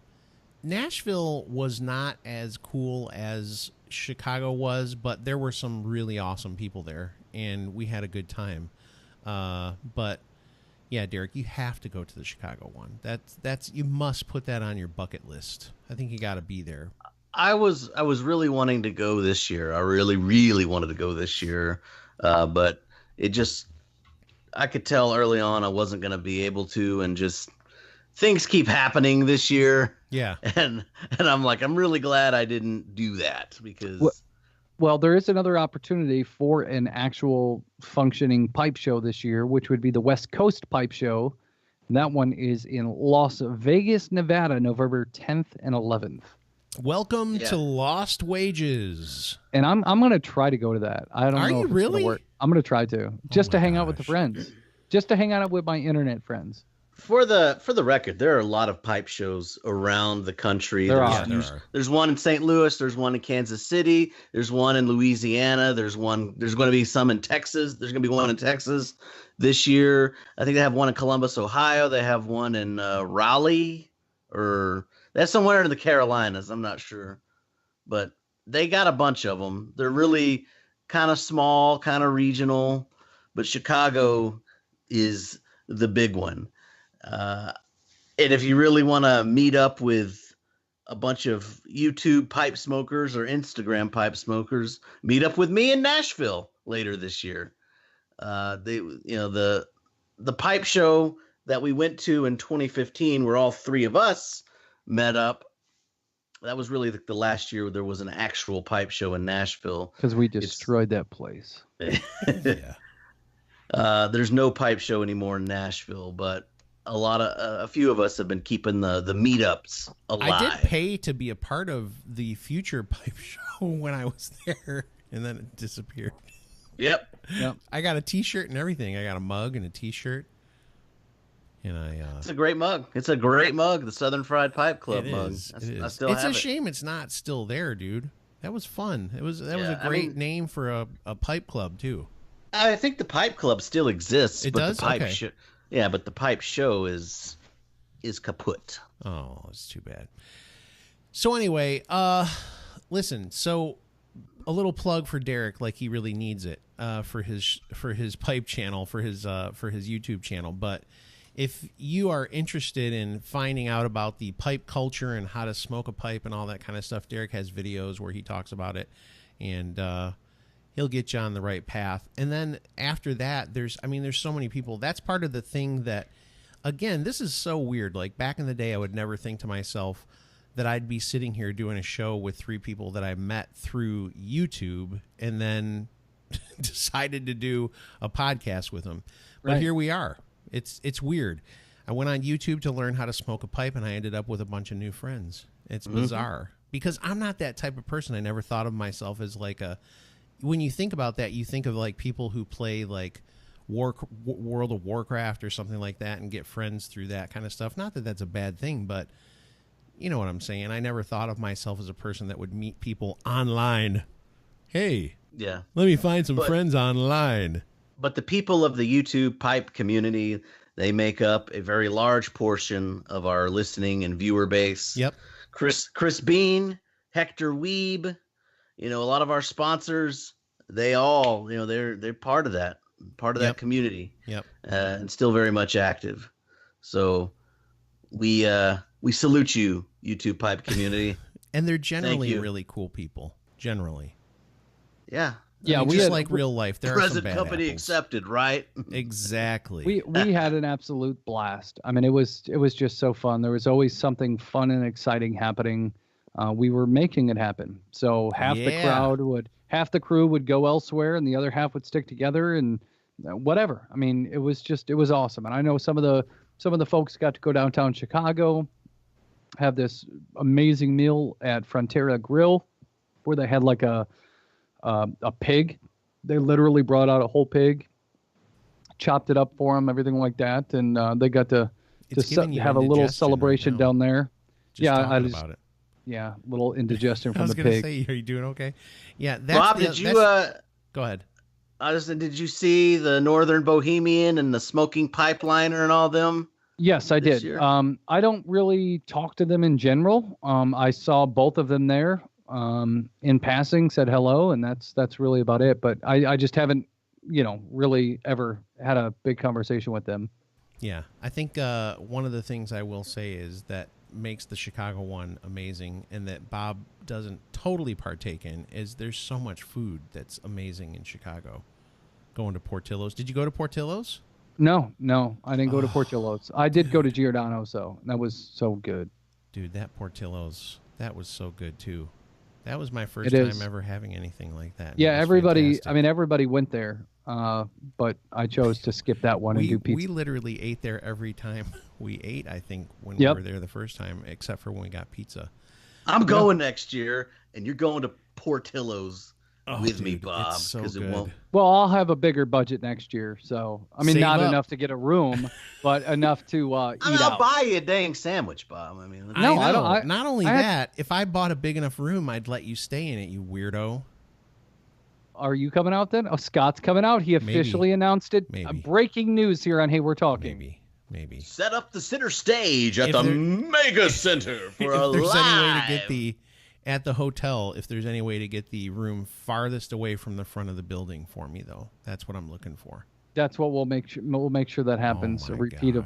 Speaker 1: Nashville was not as cool as Chicago was, but there were some really awesome people there, and we had a good time. But yeah, Derek, you have to go to the Chicago one. That's you must put that on your bucket list. I think you got to be there.
Speaker 2: I was really wanting to go this year. I really, really wanted to go this year, but I could tell early on I wasn't going to be able to, and just things keep happening this year.
Speaker 1: Yeah,
Speaker 2: and I'm like, I'm really glad I didn't do that, because.
Speaker 3: Well, there is another opportunity for an actual functioning pipe show this year, which would be the West Coast Pipe Show. And that one is in Las Vegas, Nevada, November 10th and 11th.
Speaker 1: Welcome to Lost Wages.
Speaker 3: And I'm going to try to go to that. I don't know.
Speaker 1: Are you really?
Speaker 3: I'm going to try to, just to hang out with the friends, just to hang out with my internet friends.
Speaker 2: For the record, there are a lot of pipe shows around the country.
Speaker 1: There are.
Speaker 2: There's one in St. Louis. There's one in Kansas City. There's one in Louisiana. There's going to be some in Texas. There's going to be one in Texas this year. I think they have one in Columbus, Ohio. They have one in Raleigh, or that's somewhere in the Carolinas. I'm not sure, but they got a bunch of them. They're really kind of small, kind of regional, but Chicago is the big one. And if you really want to meet up with a bunch of YouTube pipe smokers or Instagram pipe smokers, meet up with me in Nashville later this year. The pipe show that we went to in 2015, where all three of us met up, that was really the last year there was an actual pipe show in Nashville.
Speaker 3: Because we destroyed that place.
Speaker 1: Yeah.
Speaker 2: There's no pipe show anymore in Nashville, but a few of us have been keeping the meetups alive.
Speaker 1: I did pay to be a part of the future pipe show when I was there, and then it disappeared.
Speaker 2: Yep.
Speaker 1: I got a T-shirt and everything. I got a mug and a T-shirt, and
Speaker 2: it's a great mug. It's a great mug. The Southern Fried Pipe Club mug. I still have it.
Speaker 1: It's a shame it's not still there, dude. That was fun. That was a great name for a pipe club too.
Speaker 2: I think the pipe club still exists.
Speaker 1: It does.
Speaker 2: The pipe yeah, but the pipe show is kaput.
Speaker 1: Oh, it's too bad. So anyway, listen. So a little plug for Derek, like he really needs it for his pipe channel, for his YouTube channel. But if you are interested in finding out about the pipe culture and how to smoke a pipe and all that kind of stuff, Derek has videos where he talks about it, and he'll get you on the right path. And then after that, there's so many people. That's part of the thing that, again, this is so weird. Like back in the day, I would never think to myself that I'd be sitting here doing a show with three people that I met through YouTube and then decided to do a podcast with them. But here we are. It's weird. I went on YouTube to learn how to smoke a pipe, and I ended up with a bunch of new friends. It's bizarre because I'm not that type of person. I never thought of myself as like when you think about that, you think of like people who play like World of Warcraft or something like that and get friends through that kind of stuff. Not that that's a bad thing, but you know what I'm saying. I never thought of myself as a person that would meet people online. Hey,
Speaker 2: yeah,
Speaker 1: let me find some friends online.
Speaker 2: But the people of the YouTube pipe community, they make up a very large portion of our listening and viewer base.
Speaker 1: Yep.
Speaker 2: Chris Bean, Hector Weeb, a lot of our sponsors, they all, they're part of that that community.
Speaker 1: Yep.
Speaker 2: And still very much active. So we salute you, YouTube pipe community.
Speaker 1: And they're generally really cool people. Generally.
Speaker 2: Yeah.
Speaker 3: Yeah,
Speaker 1: we just like real life. There are some
Speaker 2: present
Speaker 1: bad
Speaker 2: company
Speaker 1: apples.
Speaker 2: accepted, right?
Speaker 1: Exactly.
Speaker 3: We had an absolute blast. I mean, it was just so fun. There was always something fun and exciting happening. We were making it happen. So half the crew would go elsewhere, and the other half would stick together, and whatever. I mean, it was awesome. And I know some of the folks got to go downtown Chicago, have this amazing meal at Frontera Grill, where they had like a a pig. They literally brought out a whole pig, chopped it up for them, everything like that, and they got to have a little celebration down there.
Speaker 1: About it.
Speaker 3: Yeah, little indigestion from the pig.
Speaker 1: I was going to say, are you doing okay? Yeah,
Speaker 2: Bob, did you
Speaker 1: go ahead.
Speaker 2: Did you see the Northern Bohemian and the Smoking Pipeliner and all them?
Speaker 3: Yes, I did.
Speaker 2: Year?
Speaker 3: I don't really talk to them in general. I saw both of them there in passing, said hello, and that's really about it. But I just haven't, really ever had a big conversation with them.
Speaker 1: Yeah, I think one of the things I will say is that makes the Chicago one amazing, and that Bob doesn't totally partake in, is there's so much food that's amazing in Chicago. Going to Portillo's. Did you go to Portillo's?
Speaker 3: No, I didn't go to Portillo's. I did go to Giordano's, so that was so good.
Speaker 1: Dude, that Portillo's, that was so good too. That was my first time ever having anything like that.
Speaker 3: Yeah, everybody went there, but I chose to skip that one and do pizza.
Speaker 1: We literally ate there every time we ate, I think, when we were there the first time, except for when we got pizza.
Speaker 2: I'm going next year, and you're going to Portillo's with me, Bob.
Speaker 1: It's so good.
Speaker 3: Well, I'll have a bigger budget next year, so not enough to get a room, but enough to eat out.
Speaker 2: I'll buy you a dang sandwich, Bob. I mean,
Speaker 1: I don't. Not only that, if I bought a big enough room, I'd let you stay in it, you weirdo.
Speaker 3: Are you coming out then? Oh, Scott's coming out. He officially announced it.
Speaker 1: Maybe.
Speaker 3: Breaking news here on Hey, We're Talking.
Speaker 1: Maybe.
Speaker 2: Set up the center stage at the Mega Center for a
Speaker 1: there's
Speaker 2: live.
Speaker 1: Any way to get at the hotel, if there's any way to get the room farthest away from the front of the building for me, though, that's what I'm looking for.
Speaker 3: That's what we'll make sure. We'll make sure that happens. A repeat of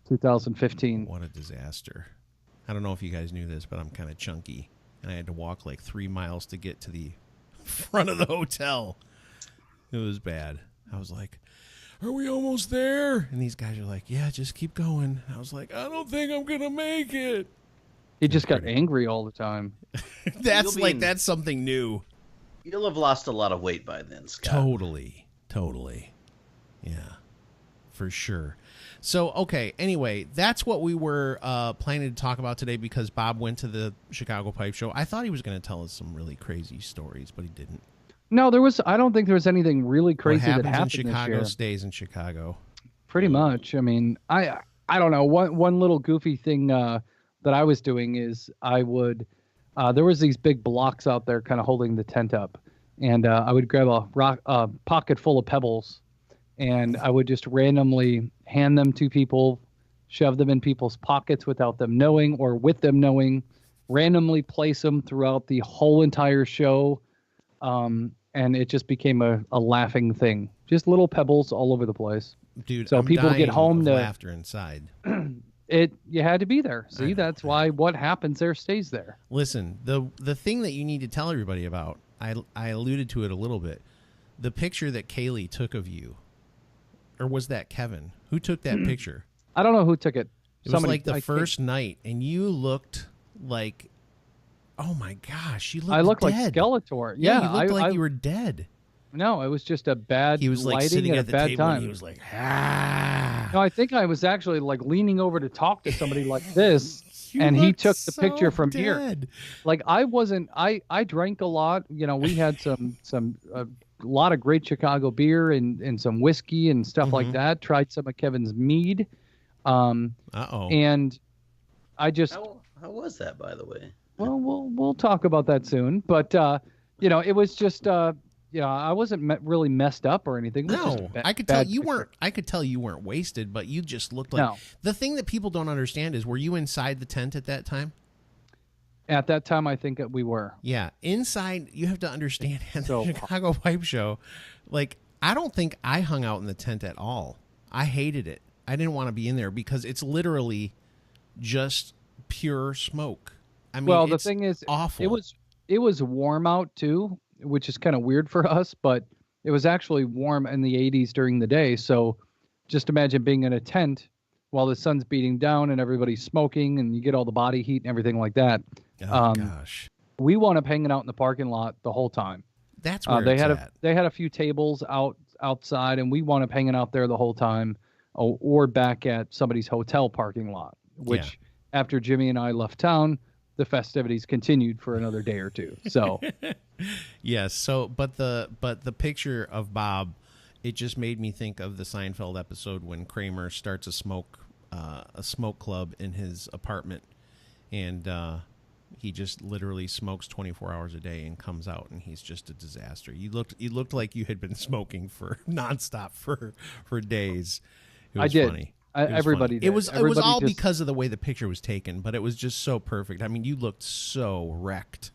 Speaker 3: 2015.
Speaker 1: What a disaster! I don't know if you guys knew this, but I'm kind of chunky, and I had to walk like 3 miles to get to the front of the hotel. It was bad. I was like, "Are we almost there?" And these guys are like, "Yeah, just keep going." I was like, "I don't think I'm gonna make it."
Speaker 3: He just got angry all the time.
Speaker 1: That's something new.
Speaker 2: You'll have lost a lot of weight by then, Scott.
Speaker 1: Totally. Yeah, for sure. So, okay, anyway, that's what we were planning to talk about today because Bob went to the Chicago Pipe Show. I thought he was going to tell us some really crazy stories, but he didn't.
Speaker 3: No, I don't think there was anything really crazy that happened
Speaker 1: in Chicago
Speaker 3: this year.
Speaker 1: Stays in Chicago.
Speaker 3: Pretty much. I mean, I don't know. One little goofy thing that I was doing is I would there was these big blocks out there kind of holding the tent up, and I would grab a pocket full of pebbles, and I would just randomly hand them to people, shove them in people's pockets without them knowing or with them knowing, randomly place them throughout the whole entire show, and it just became a laughing thing. Just little pebbles all over the place.
Speaker 1: Dude,
Speaker 3: so
Speaker 1: I'm
Speaker 3: people
Speaker 1: dying
Speaker 3: get home
Speaker 1: of
Speaker 3: to
Speaker 1: laughter inside.
Speaker 3: You had to be there. See, that's why what happens there stays there.
Speaker 1: Listen, the thing that you need to tell everybody about, I alluded to it a little bit. The picture that Kaylee took of you, or was that Kevin? Who took that picture?
Speaker 3: I don't know who took it.
Speaker 1: It was like the first night, and you looked like, oh my gosh, you looked
Speaker 3: I looked
Speaker 1: dead.
Speaker 3: like Skeletor.
Speaker 1: Yeah, you looked like you were dead.
Speaker 3: No, it was just a bad
Speaker 1: He was like
Speaker 3: lighting
Speaker 1: sitting
Speaker 3: at
Speaker 1: at
Speaker 3: a
Speaker 1: the
Speaker 3: bad
Speaker 1: table,
Speaker 3: time.
Speaker 1: and he was like, ah.
Speaker 3: No, I think I was actually like leaning over to talk to somebody like this,
Speaker 1: You
Speaker 3: and he
Speaker 1: looked
Speaker 3: took the picture from
Speaker 1: dead.
Speaker 3: here. Like I wasn't. I drank a lot. We had some a lot of great Chicago beer and some whiskey and stuff like that. Tried some of Kevin's Mead. And I just.
Speaker 2: How was that, by the way?
Speaker 3: Well, we'll talk about that soon. But it was just. I wasn't really messed up or anything.
Speaker 1: No, I could tell you weren't. I could tell you weren't wasted, but you just looked like.
Speaker 3: No.
Speaker 1: The thing that people don't understand is, were you inside the tent at that time?
Speaker 3: At that time, I think that we were.
Speaker 1: Yeah, inside. You have to understand at the Chicago Pipe Show. Like, I don't think I hung out in the tent at all. I hated it. I didn't want to be in there because it's literally just pure smoke. I mean,
Speaker 3: the thing is,
Speaker 1: awful.
Speaker 3: It was warm out too, which is kind of weird for us, but it was actually warm in the 80s during the day. So just imagine being in a tent while the sun's beating down and everybody's smoking and you get all the body heat and everything like that.
Speaker 1: Oh, gosh.
Speaker 3: We wound up hanging out in the parking lot the whole time.
Speaker 1: That's where
Speaker 3: they had a few tables outside, and we wound up hanging out there the whole time, or back at somebody's hotel parking lot, which after Jimmy and I left town, the festivities continued for another day or two. So
Speaker 1: yes. So, but the picture of Bob, it just made me think of the Seinfeld episode when Kramer starts a smoke club in his apartment, and he just literally smokes 24 hours a day and comes out, and he's just a disaster. You looked like you had been smoking for nonstop for days. It was funny.
Speaker 3: Everybody did.
Speaker 1: It was all because of the way the picture was taken, but it was just so perfect. I mean, you looked so wrecked.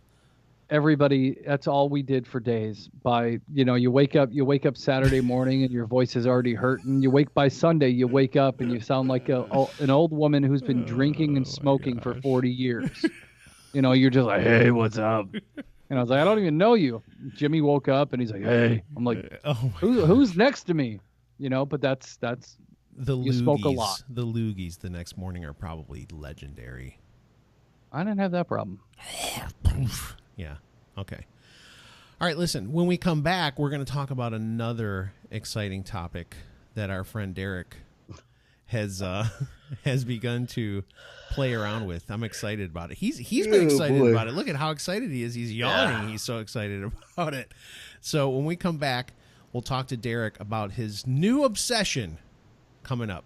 Speaker 3: Everybody, that's all we did for days. By you wake up Saturday morning and your voice is already hurting. By Sunday, you wake up and you sound like an old woman who's been drinking and smoking for 40 years. You're just like, hey, what's up? And I was like, I don't even know you. Jimmy woke up and he's like, hey. I'm like, who's next to me? But that's
Speaker 1: the
Speaker 3: you
Speaker 1: loogies.
Speaker 3: smoke a lot.
Speaker 1: The loogies the next morning are probably legendary.
Speaker 3: I didn't have that problem.
Speaker 1: Yeah. Okay. All right. Listen, when we come back, we're going to talk about another exciting topic that our friend Derek has begun to play around with. I'm excited about it. He's been excited about it. Look at how excited he is. He's yawning. Yeah. He's so excited about it. So when we come back, we'll talk to Derek about his new obsession coming up.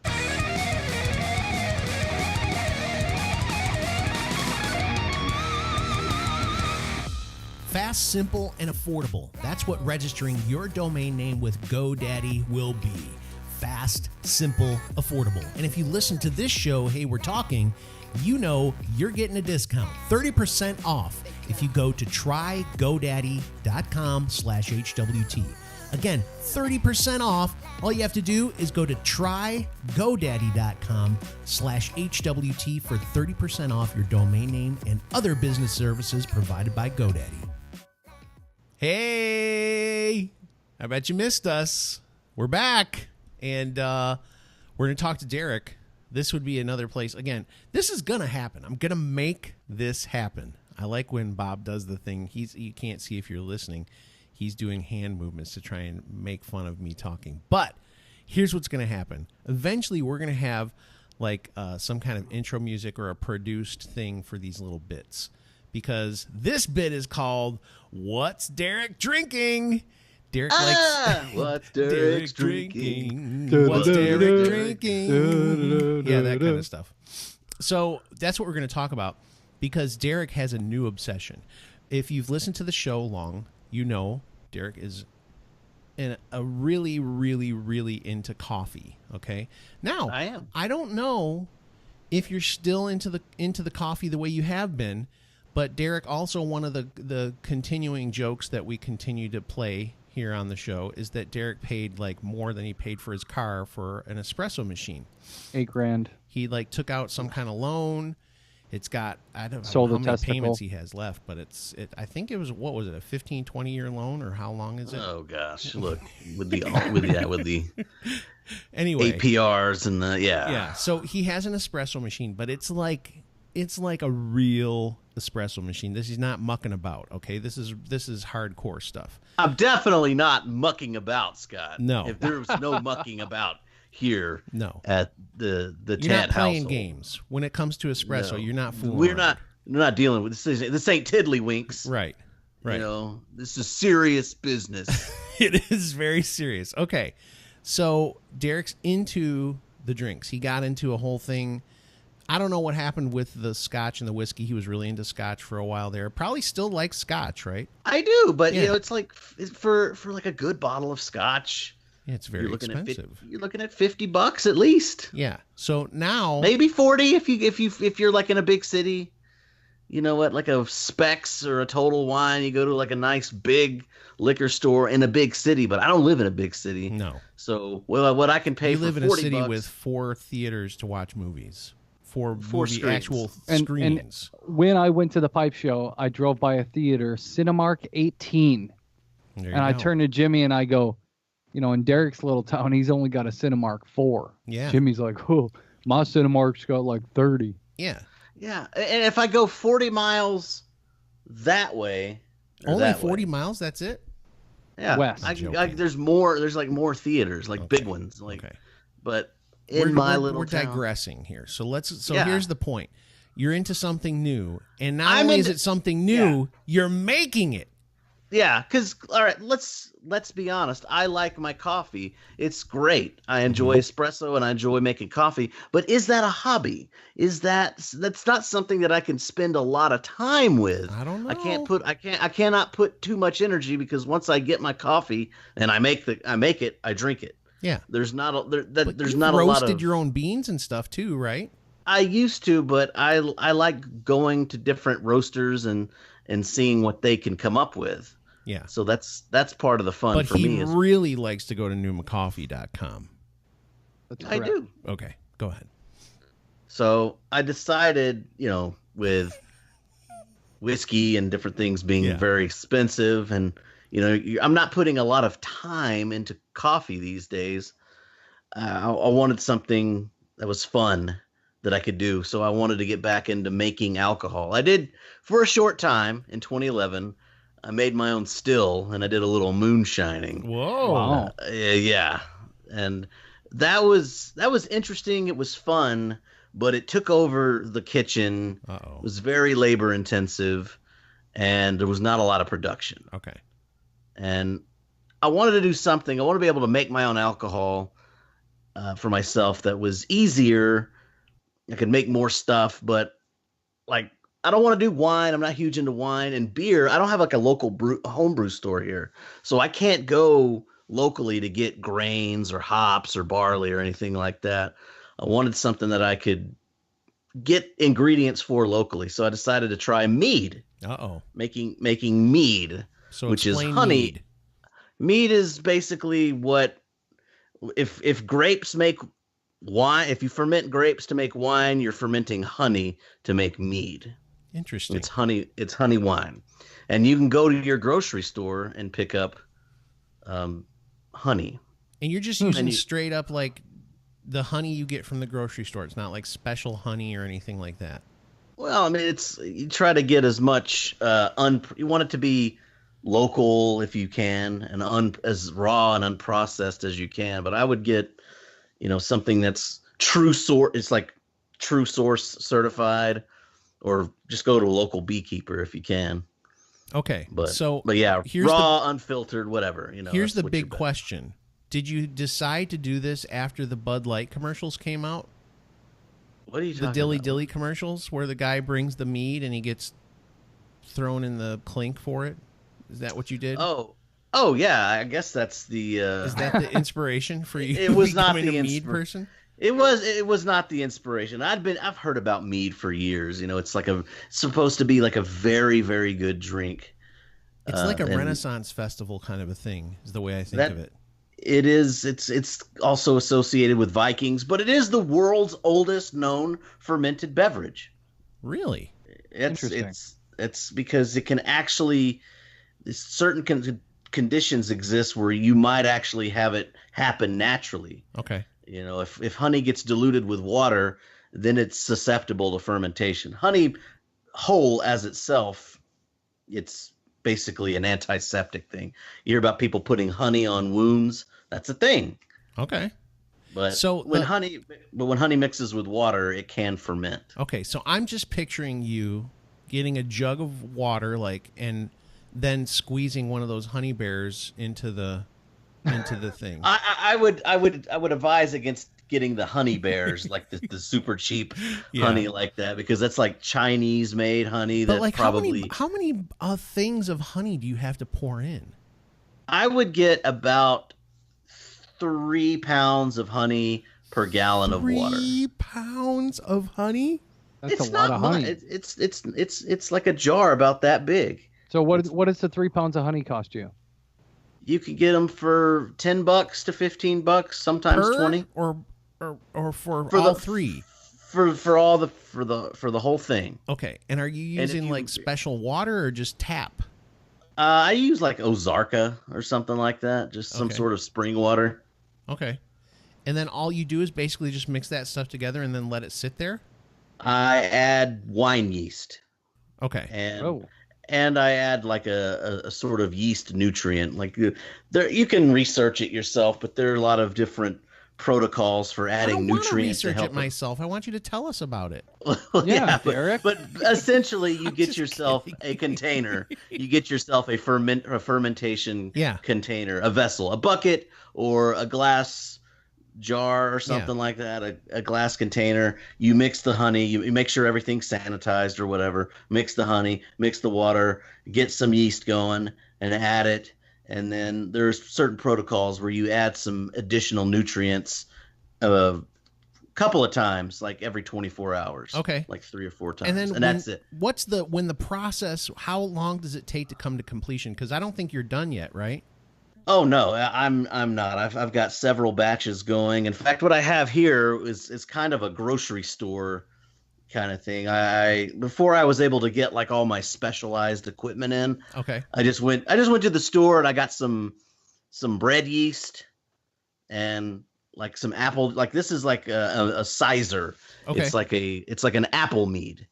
Speaker 1: Fast, simple, and affordable. That's what registering your domain name with GoDaddy will be. Fast, simple, affordable. And if you listen to this show, Hey, We're Talking, you know you're getting a discount, 30% off if you go to trygodaddy.com/HWT. Again, 30% off. All you have to do is go to trygodaddy.com/HWT for 30% off your domain name and other business services provided by GoDaddy. Hey, I bet you missed us. We're back, and we're going to talk to Derek. This would be another place. Again, this is going to happen. I'm going to make this happen. I like when Bob does the thing. You can't see if you're listening. He's doing hand movements to try and make fun of me talking. But here's what's going to happen. Eventually, we're going to have like some kind of intro music or a produced thing for these little bits. Because this bit is called What's Derek Drinking? Derek likes...
Speaker 2: What's Derek's drinking?
Speaker 1: What's Derek drinking? Yeah, that kind of stuff. So that's what we're going to talk about because Derek has a new obsession. If you've listened to the show long, you know Derek is a really, really, really into coffee. Okay, now
Speaker 2: I am.
Speaker 1: I don't know if you're still into the coffee the way you have been, but Derek, also one of the continuing jokes that we continue to play here on the show is that Derek paid like more than he paid for his car for an espresso machine.
Speaker 3: $8,000.
Speaker 1: He like took out some kind of loan. It's got, I don't
Speaker 3: Sold
Speaker 1: know how many
Speaker 3: testicle.
Speaker 1: payments he has left, but I think it was, what was it, a 15, 20-year loan, or how long is it?
Speaker 2: Oh gosh, look with the
Speaker 1: anyway,
Speaker 2: APRs and the
Speaker 1: yeah. So he has an espresso machine, but it's like a real espresso machine. This is not mucking about. Okay, this is hardcore stuff.
Speaker 2: I'm definitely not mucking about, Scott.
Speaker 1: No,
Speaker 2: if there was no mucking about here,
Speaker 1: no,
Speaker 2: at the
Speaker 1: you're
Speaker 2: Tad
Speaker 1: not playing
Speaker 2: household.
Speaker 1: Games when it comes to espresso.
Speaker 2: No.
Speaker 1: You're not fooling.
Speaker 2: We're
Speaker 1: around.
Speaker 2: not dealing with this ain't tiddlywinks.
Speaker 1: Right.
Speaker 2: You know, this is serious business.
Speaker 1: It is very serious. Okay, so Derek's into the drinks. He got into a whole thing. I don't know what happened with the scotch and the whiskey. He was really into scotch for a while there. Probably still likes scotch, right?
Speaker 2: I do, but you know, it's like for like a good bottle of scotch.
Speaker 1: Yeah, it's very expensive.
Speaker 2: You're looking at $50 at least.
Speaker 1: Yeah. So now
Speaker 2: maybe 40 if you're like in a big city. You know what? Like a Specs or a Total Wine, you go to like a nice big liquor store in a big city. But I don't live in a big city.
Speaker 1: No.
Speaker 2: So what I can pay for $40.
Speaker 1: You live in a city with 4 theaters to watch movies. Four actual screens.
Speaker 3: And when I went to the pipe show, I drove by a theater, Cinemark 18. And I turned to Jimmy and I go, you know, in Derek's little town, he's only got a Cinemark 4.
Speaker 1: Yeah.
Speaker 3: Jimmy's like, oh, my Cinemark's got like 30.
Speaker 1: Yeah.
Speaker 2: Yeah. And if I go 40 miles that way.
Speaker 1: Only 40 miles? That's it?
Speaker 2: Yeah.
Speaker 3: West.
Speaker 2: There's like more theaters, like big ones. Like, but we're
Speaker 1: digressing here. So here's the point. You're into something new, and not only is it something new, you're making it.
Speaker 2: Yeah, because all right, let's be honest. I like my coffee. It's great. I enjoy espresso and I enjoy making coffee. But is that a hobby? That's not something that I can spend a lot of time with.
Speaker 1: I don't know.
Speaker 2: I cannot put too much energy, because once I get my coffee and I make it, I drink it.
Speaker 1: Yeah.
Speaker 2: There's not a lot of
Speaker 1: roasted your own beans and stuff too, right?
Speaker 2: I used to, but I like going to different roasters and seeing what they can come up with.
Speaker 1: Yeah.
Speaker 2: So that's part of the fun for me.
Speaker 1: But he really likes to go to newmacoffee.com.
Speaker 2: I do.
Speaker 1: Okay, go ahead.
Speaker 2: So I decided, with whiskey and different things being very expensive, and I'm not putting a lot of time into coffee these days. I wanted something that was fun that I could do. So I wanted to get back into making alcohol. I did for a short time in 2011. I made my own still, and I did a little moonshining.
Speaker 1: Whoa!
Speaker 3: Wow.
Speaker 2: Yeah, and that was interesting. It was fun, but it took over the kitchen.
Speaker 1: Uh-oh.
Speaker 2: It was very labor intensive, and there was not a lot of production.
Speaker 1: Okay.
Speaker 2: And I wanted to do something. I want to be able to make my own alcohol for myself that was easier. I could make more stuff, but like, I don't want to do wine. I'm not huge into wine and beer. I don't have like a local homebrew store here. So I can't go locally to get grains or hops or barley or anything like that. I wanted something that I could get ingredients for locally. So I decided to try mead.
Speaker 3: Uh-oh.
Speaker 2: Making mead,
Speaker 1: So
Speaker 2: which is
Speaker 1: explain
Speaker 2: honey.
Speaker 1: mead.
Speaker 2: Mead is basically what if grapes make wine, if you ferment grapes to make wine, you're fermenting honey to make mead.
Speaker 1: Interesting.
Speaker 2: It's honey wine. And you can go to your grocery store and pick up honey.
Speaker 1: And you're just using straight up like the honey you get from the grocery store. It's not like special honey or anything like that.
Speaker 2: Well, I mean, you try to get as much you want it to be local if you can, and as raw and unprocessed as you can. But I would get, something that's true source. It's like true source certified, or just go to a local beekeeper if you can.
Speaker 1: Okay.
Speaker 2: But
Speaker 1: yeah,
Speaker 2: raw, unfiltered, whatever.
Speaker 1: Here's the big question: did you decide to do this after the Bud Light commercials came out?
Speaker 2: What are you talking about?
Speaker 1: The Dilly Dilly commercials, where the guy brings the mead and he gets thrown in the clink for it. Is that what you did?
Speaker 2: Oh yeah. I guess that's the.
Speaker 1: Is that the inspiration for you?
Speaker 2: It was not
Speaker 1: becoming
Speaker 2: the
Speaker 1: a mead person.
Speaker 2: It was not the inspiration. I've heard about mead for years. It's supposed to be like a very, very good drink.
Speaker 1: It's like a Renaissance festival kind of a thing, is the way I think of it.
Speaker 2: It is. It's also associated with Vikings, but it is the world's oldest known fermented beverage.
Speaker 1: Really?
Speaker 2: It's because it can actually, certain conditions exist where you might actually have it happen naturally.
Speaker 1: Okay.
Speaker 2: If honey gets diluted with water, then it's susceptible to fermentation. Honey whole as itself, it's basically an antiseptic thing. You hear about people putting honey on wounds. That's a thing.
Speaker 1: Okay.
Speaker 2: But when honey mixes with water, it can ferment.
Speaker 1: Okay, so I'm just picturing you getting a jug of water, and then squeezing one of those honey bears into the thing.
Speaker 2: I would advise against getting the honey bears, like the super cheap honey like that, because that's like Chinese made honey.
Speaker 1: But
Speaker 2: that probably
Speaker 1: how many things of honey do you have to pour in?
Speaker 2: I would get about 3 pounds of honey per gallon of water.
Speaker 1: 3 pounds of honey?
Speaker 3: That's a lot of honey.
Speaker 2: It's like a jar about that big.
Speaker 3: So what does the 3 pounds of honey cost you?
Speaker 2: You could get them for $10 to $15, sometimes 20,
Speaker 1: or for all three.
Speaker 2: For the whole thing.
Speaker 1: Okay, and are you using special water or just tap?
Speaker 2: I use like Ozarka or something like that, just some sort of spring water.
Speaker 1: Okay, and then all you do is basically just mix that stuff together and then let it sit there.
Speaker 2: I add wine yeast.
Speaker 1: Okay,
Speaker 2: and I add like a sort of yeast nutrient. Like there, you can research it yourself, but there are a lot of different protocols for
Speaker 1: I
Speaker 2: adding
Speaker 1: don't want to
Speaker 2: nutrients to
Speaker 1: research
Speaker 2: help
Speaker 1: it myself. I want you to tell us about it.
Speaker 3: Yeah,
Speaker 2: but,
Speaker 3: Derek.
Speaker 2: but essentially, you get
Speaker 1: just
Speaker 2: yourself
Speaker 1: kidding.
Speaker 2: a container. You get yourself a fermentation
Speaker 1: Yeah.
Speaker 2: container, a vessel, a bucket, or a glass jar or something
Speaker 1: Yeah.
Speaker 2: like that, a glass container. You mix the honey, you make sure everything's sanitized or whatever. Mix the honey, mix the water, get some yeast going, and add it. And then there's certain protocols where you add some additional nutrients a couple of times, like every 24 hours.
Speaker 1: Okay.
Speaker 2: Like 3 or 4 times.
Speaker 1: And then
Speaker 2: That's it.
Speaker 1: when the process, how long does it take to come to completion? Because I don't think you're done yet, right?
Speaker 2: Oh no, I'm not. I've got several batches going. In fact, what I have here is kind of a grocery store kind of thing. I before I was able to get like all my specialized equipment in,
Speaker 1: Okay.
Speaker 2: I just went to the store and I got some bread yeast and like some apple, like this is like a sizer.
Speaker 1: Okay.
Speaker 2: It's like an apple mead.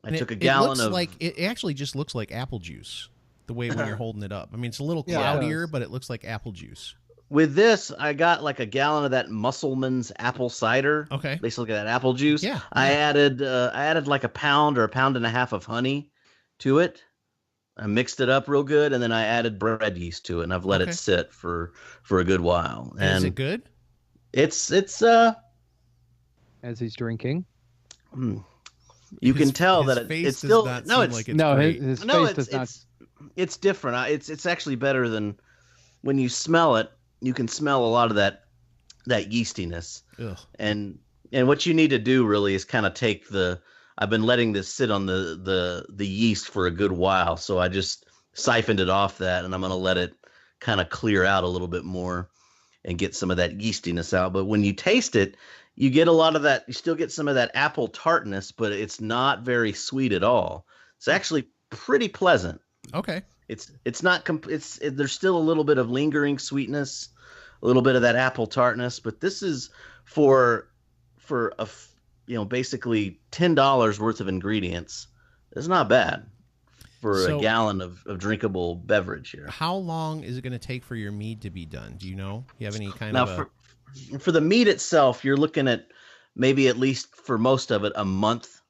Speaker 2: I
Speaker 1: And
Speaker 2: took a gallon of
Speaker 1: it actually just looks like apple juice the way when you're holding it up. I mean, it's a little
Speaker 3: Yeah, it
Speaker 1: cloudier,
Speaker 3: does.
Speaker 1: but it looks like apple juice.
Speaker 2: With this, I got like a gallon of that Musselman's apple cider.
Speaker 1: Okay.
Speaker 2: Basically that apple juice.
Speaker 1: Yeah.
Speaker 2: I added like a pound or a pound and a half of honey to it. I mixed it up real good, and then I added bread yeast to it, and I've let
Speaker 1: Okay.
Speaker 2: it sit for a good while.
Speaker 1: And is
Speaker 2: And
Speaker 1: it good?
Speaker 2: it's
Speaker 3: As he's drinking.
Speaker 2: you can
Speaker 1: His-
Speaker 2: tell
Speaker 1: his
Speaker 2: that
Speaker 1: face
Speaker 2: it's
Speaker 1: does
Speaker 2: still
Speaker 1: not
Speaker 2: no,
Speaker 1: seem
Speaker 2: it's
Speaker 1: like it's
Speaker 3: No,
Speaker 1: great.
Speaker 3: his
Speaker 2: no,
Speaker 3: face does not.
Speaker 2: it's different. It's actually better than when you smell it. You can smell a lot of that yeastiness.
Speaker 1: Ugh.
Speaker 2: And what you need to do really is kind of take I've been letting this sit on the yeast for a good while, so I just siphoned it off that, and I'm going to let it kind of clear out a little bit more and get some of that yeastiness out. But when you taste it, you get a lot of that. You still get some of that apple tartness, but it's not very sweet at all. It's actually pretty pleasant.
Speaker 1: Okay.
Speaker 2: It's not there's still a little bit of lingering sweetness, a little bit of that apple tartness, but this is for basically $10 worth of ingredients. It's not bad for
Speaker 1: So-
Speaker 2: a gallon of drinkable beverage here.
Speaker 1: How long is it going to take for your mead to be done? Do you know? You have any kind
Speaker 2: Now
Speaker 1: of
Speaker 2: for the meat itself, you're looking at maybe at least for most of it a month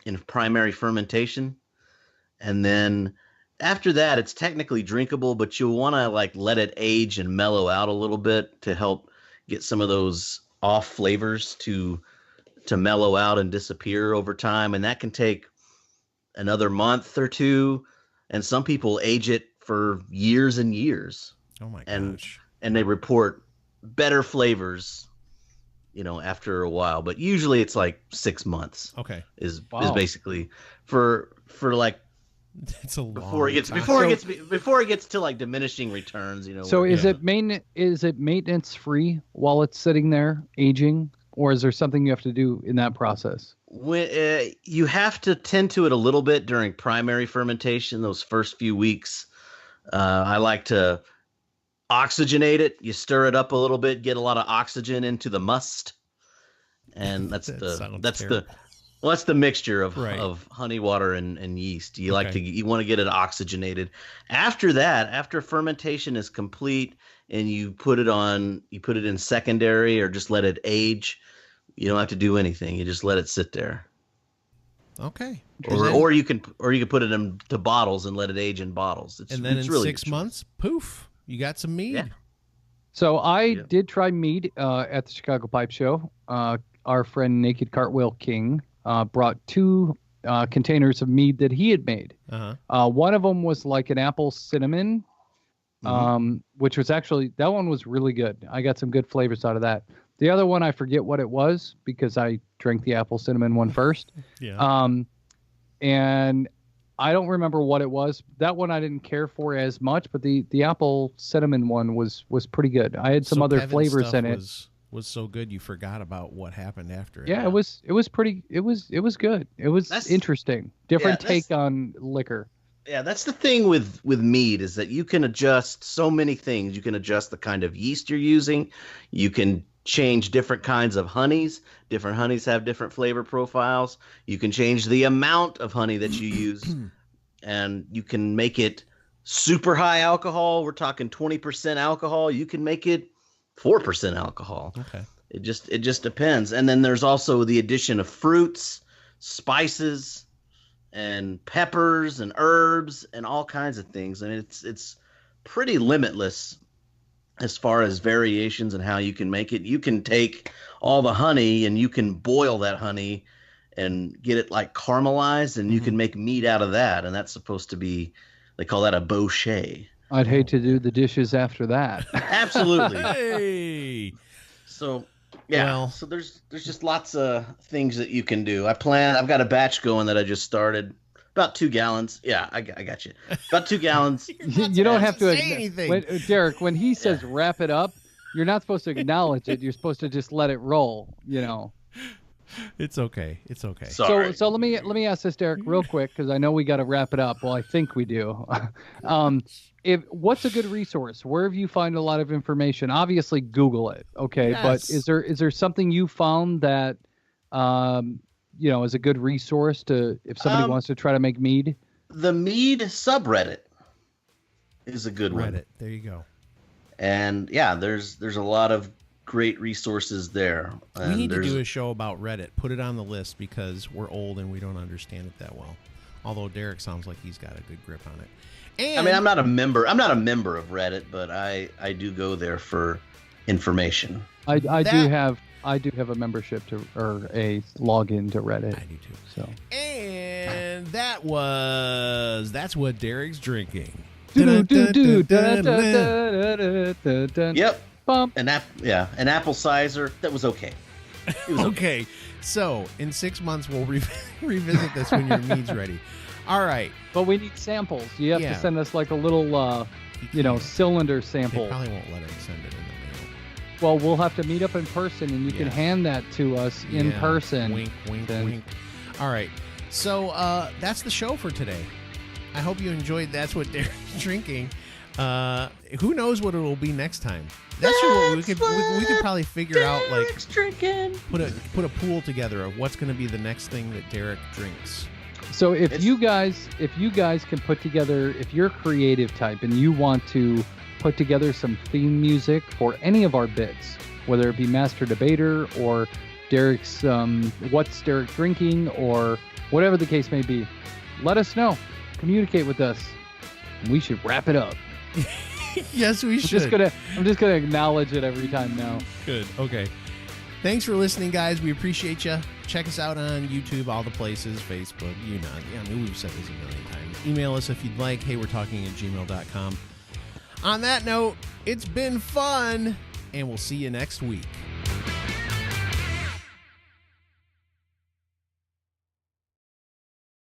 Speaker 2: in primary fermentation, and then after that it's technically drinkable, but you'll want to like let it age and mellow out a little bit to help get some of those off flavors to mellow out and disappear over time, and that can take another month or two, and some people age it for years and years,
Speaker 1: oh my
Speaker 2: and
Speaker 1: gosh.
Speaker 2: they report better flavors, after a while. But usually it's like 6 months
Speaker 1: Okay.
Speaker 2: is
Speaker 3: Wow.
Speaker 2: basically for like
Speaker 1: It's a long
Speaker 2: before it gets
Speaker 1: time.
Speaker 2: before it gets to like diminishing returns.
Speaker 3: So
Speaker 2: where-
Speaker 3: is
Speaker 1: Yeah.
Speaker 3: it maintenance free while it's sitting there aging, or is there something you have to do in that process?
Speaker 2: when you have to tend to it a little bit during primary fermentation, those first few weeks. I like to oxygenate it. You stir it up a little bit, get a lot of oxygen into the must, and that's
Speaker 1: That
Speaker 2: the
Speaker 1: sounds
Speaker 2: that's
Speaker 1: terrible.
Speaker 2: that's the mixture of
Speaker 1: Right.
Speaker 2: of honey, water, and yeast. You
Speaker 1: Okay.
Speaker 2: you want to get it oxygenated. After that, after fermentation is complete, and you put it in secondary or just let it age. You don't have to do anything. You just let it sit there.
Speaker 1: Okay.
Speaker 2: Or you can put it into bottles and let it age in bottles.
Speaker 1: And then
Speaker 2: it's
Speaker 1: in
Speaker 2: really
Speaker 1: 6
Speaker 2: your choice.
Speaker 1: months, poof, you got some mead.
Speaker 2: Yeah.
Speaker 3: So I
Speaker 2: Yeah.
Speaker 3: did try mead at the Chicago Pipe Show. Our friend Naked Cartwheel King brought 2 containers of mead that he had made.
Speaker 1: Uh-huh.
Speaker 3: One of them was like an apple cinnamon, which was actually, that one was really good. I got some good flavors out of that. The other one, I forget what it was because I drank the apple cinnamon one first.
Speaker 1: Yeah.
Speaker 3: And I don't remember what it was. That one I didn't care for as much, but the apple cinnamon one was pretty good. I had some
Speaker 1: So
Speaker 3: other
Speaker 1: Kevin's
Speaker 3: flavors
Speaker 1: stuff
Speaker 3: in it.
Speaker 1: was so good you forgot about what happened after it.
Speaker 3: Yeah, it was pretty. It was good. It was
Speaker 2: That's-
Speaker 3: interesting. Different
Speaker 2: yeah, that's-
Speaker 3: take on liquor.
Speaker 2: Yeah, that's the thing with mead is that you can adjust so many things. You can adjust the kind of yeast you're using. You can change different kinds of honeys. Different honeys have different flavor profiles. You can change the amount of honey that you use, and you can make it super high alcohol. We're talking 20% alcohol. You can make it 4% alcohol.
Speaker 1: Okay.
Speaker 2: It just depends. And then there's also the addition of fruits, spices, and peppers and herbs and all kinds of things. And it's pretty limitless as far as variations and how you can make it. You can take all the honey and you can boil that honey and get it like caramelized, and you can make mead out of that. And that's supposed to be, they call that a bochet.
Speaker 3: I'd hate to do the dishes after that.
Speaker 2: Absolutely.
Speaker 1: Hey.
Speaker 2: So yeah,
Speaker 1: Well,
Speaker 2: so there's just lots of things that you can do. I've got a batch going that I just started. About 2 gallons. Yeah, I got you. About 2 gallons.
Speaker 3: You don't have to
Speaker 1: say anything.
Speaker 3: Derek, when he says wrap it up, you're not supposed to acknowledge it. You're supposed to just let it roll, you know.
Speaker 1: It's okay. It's okay.
Speaker 2: Sorry.
Speaker 3: So let me ask this, Derek, real quick, because I know we got to wrap it up. Well, I think we do. What's a good resource? Where have you find a lot of information? Obviously, Google it. Okay,
Speaker 1: Yes.
Speaker 3: but is there something you found that is a good resource to if somebody wants to try to make mead?
Speaker 2: The Mead subreddit is a good one.
Speaker 1: Reddit. There you go.
Speaker 2: And yeah, there's a lot of great resources there.
Speaker 1: We need to do a show about Reddit. Put it on the list because we're old and we don't understand it that well. Although Derek sounds like he's got a good grip on it. And
Speaker 2: I mean, I'm not a member of Reddit, but I do go there for information.
Speaker 3: I do have a membership or a login to Reddit.
Speaker 1: I do too.
Speaker 3: So.
Speaker 1: And that's what Derek's drinking.
Speaker 2: Yep.
Speaker 3: Bump.
Speaker 2: An apple cider that was okay. It was
Speaker 1: Okay, so in 6 months we'll revisit this when your mead's ready. All right.
Speaker 3: But we need samples. You have to send us like a little, cylinder sample.
Speaker 1: They probably won't let us send it in the mail.
Speaker 3: Well, we'll have to meet up in person, and you can hand that to us in person.
Speaker 1: Wink, wink, wink. All right. So that's the show for today. I hope you enjoyed That's What Derek's Drinking. Who knows what it will be next time? That's what we could probably figure out, like put a pool together of what's going to be the next thing that Derek drinks.
Speaker 3: So if you guys can put together, if you're a creative type and you want to put together some theme music for any of our bits, whether it be Master Debater or Derek's What's Derek Drinking or whatever the case may be, let us know. Communicate with us. We should wrap it up.
Speaker 1: Yes, we should.
Speaker 3: I'm just gonna acknowledge it every time now.
Speaker 1: Good. Okay. Thanks for listening, guys. We appreciate you. Check us out on YouTube, all the places, Facebook. I mean, we've said this a million times. Email us if you'd like. heywe'retalking@gmail.com. On that note, it's been fun, and we'll see you next week.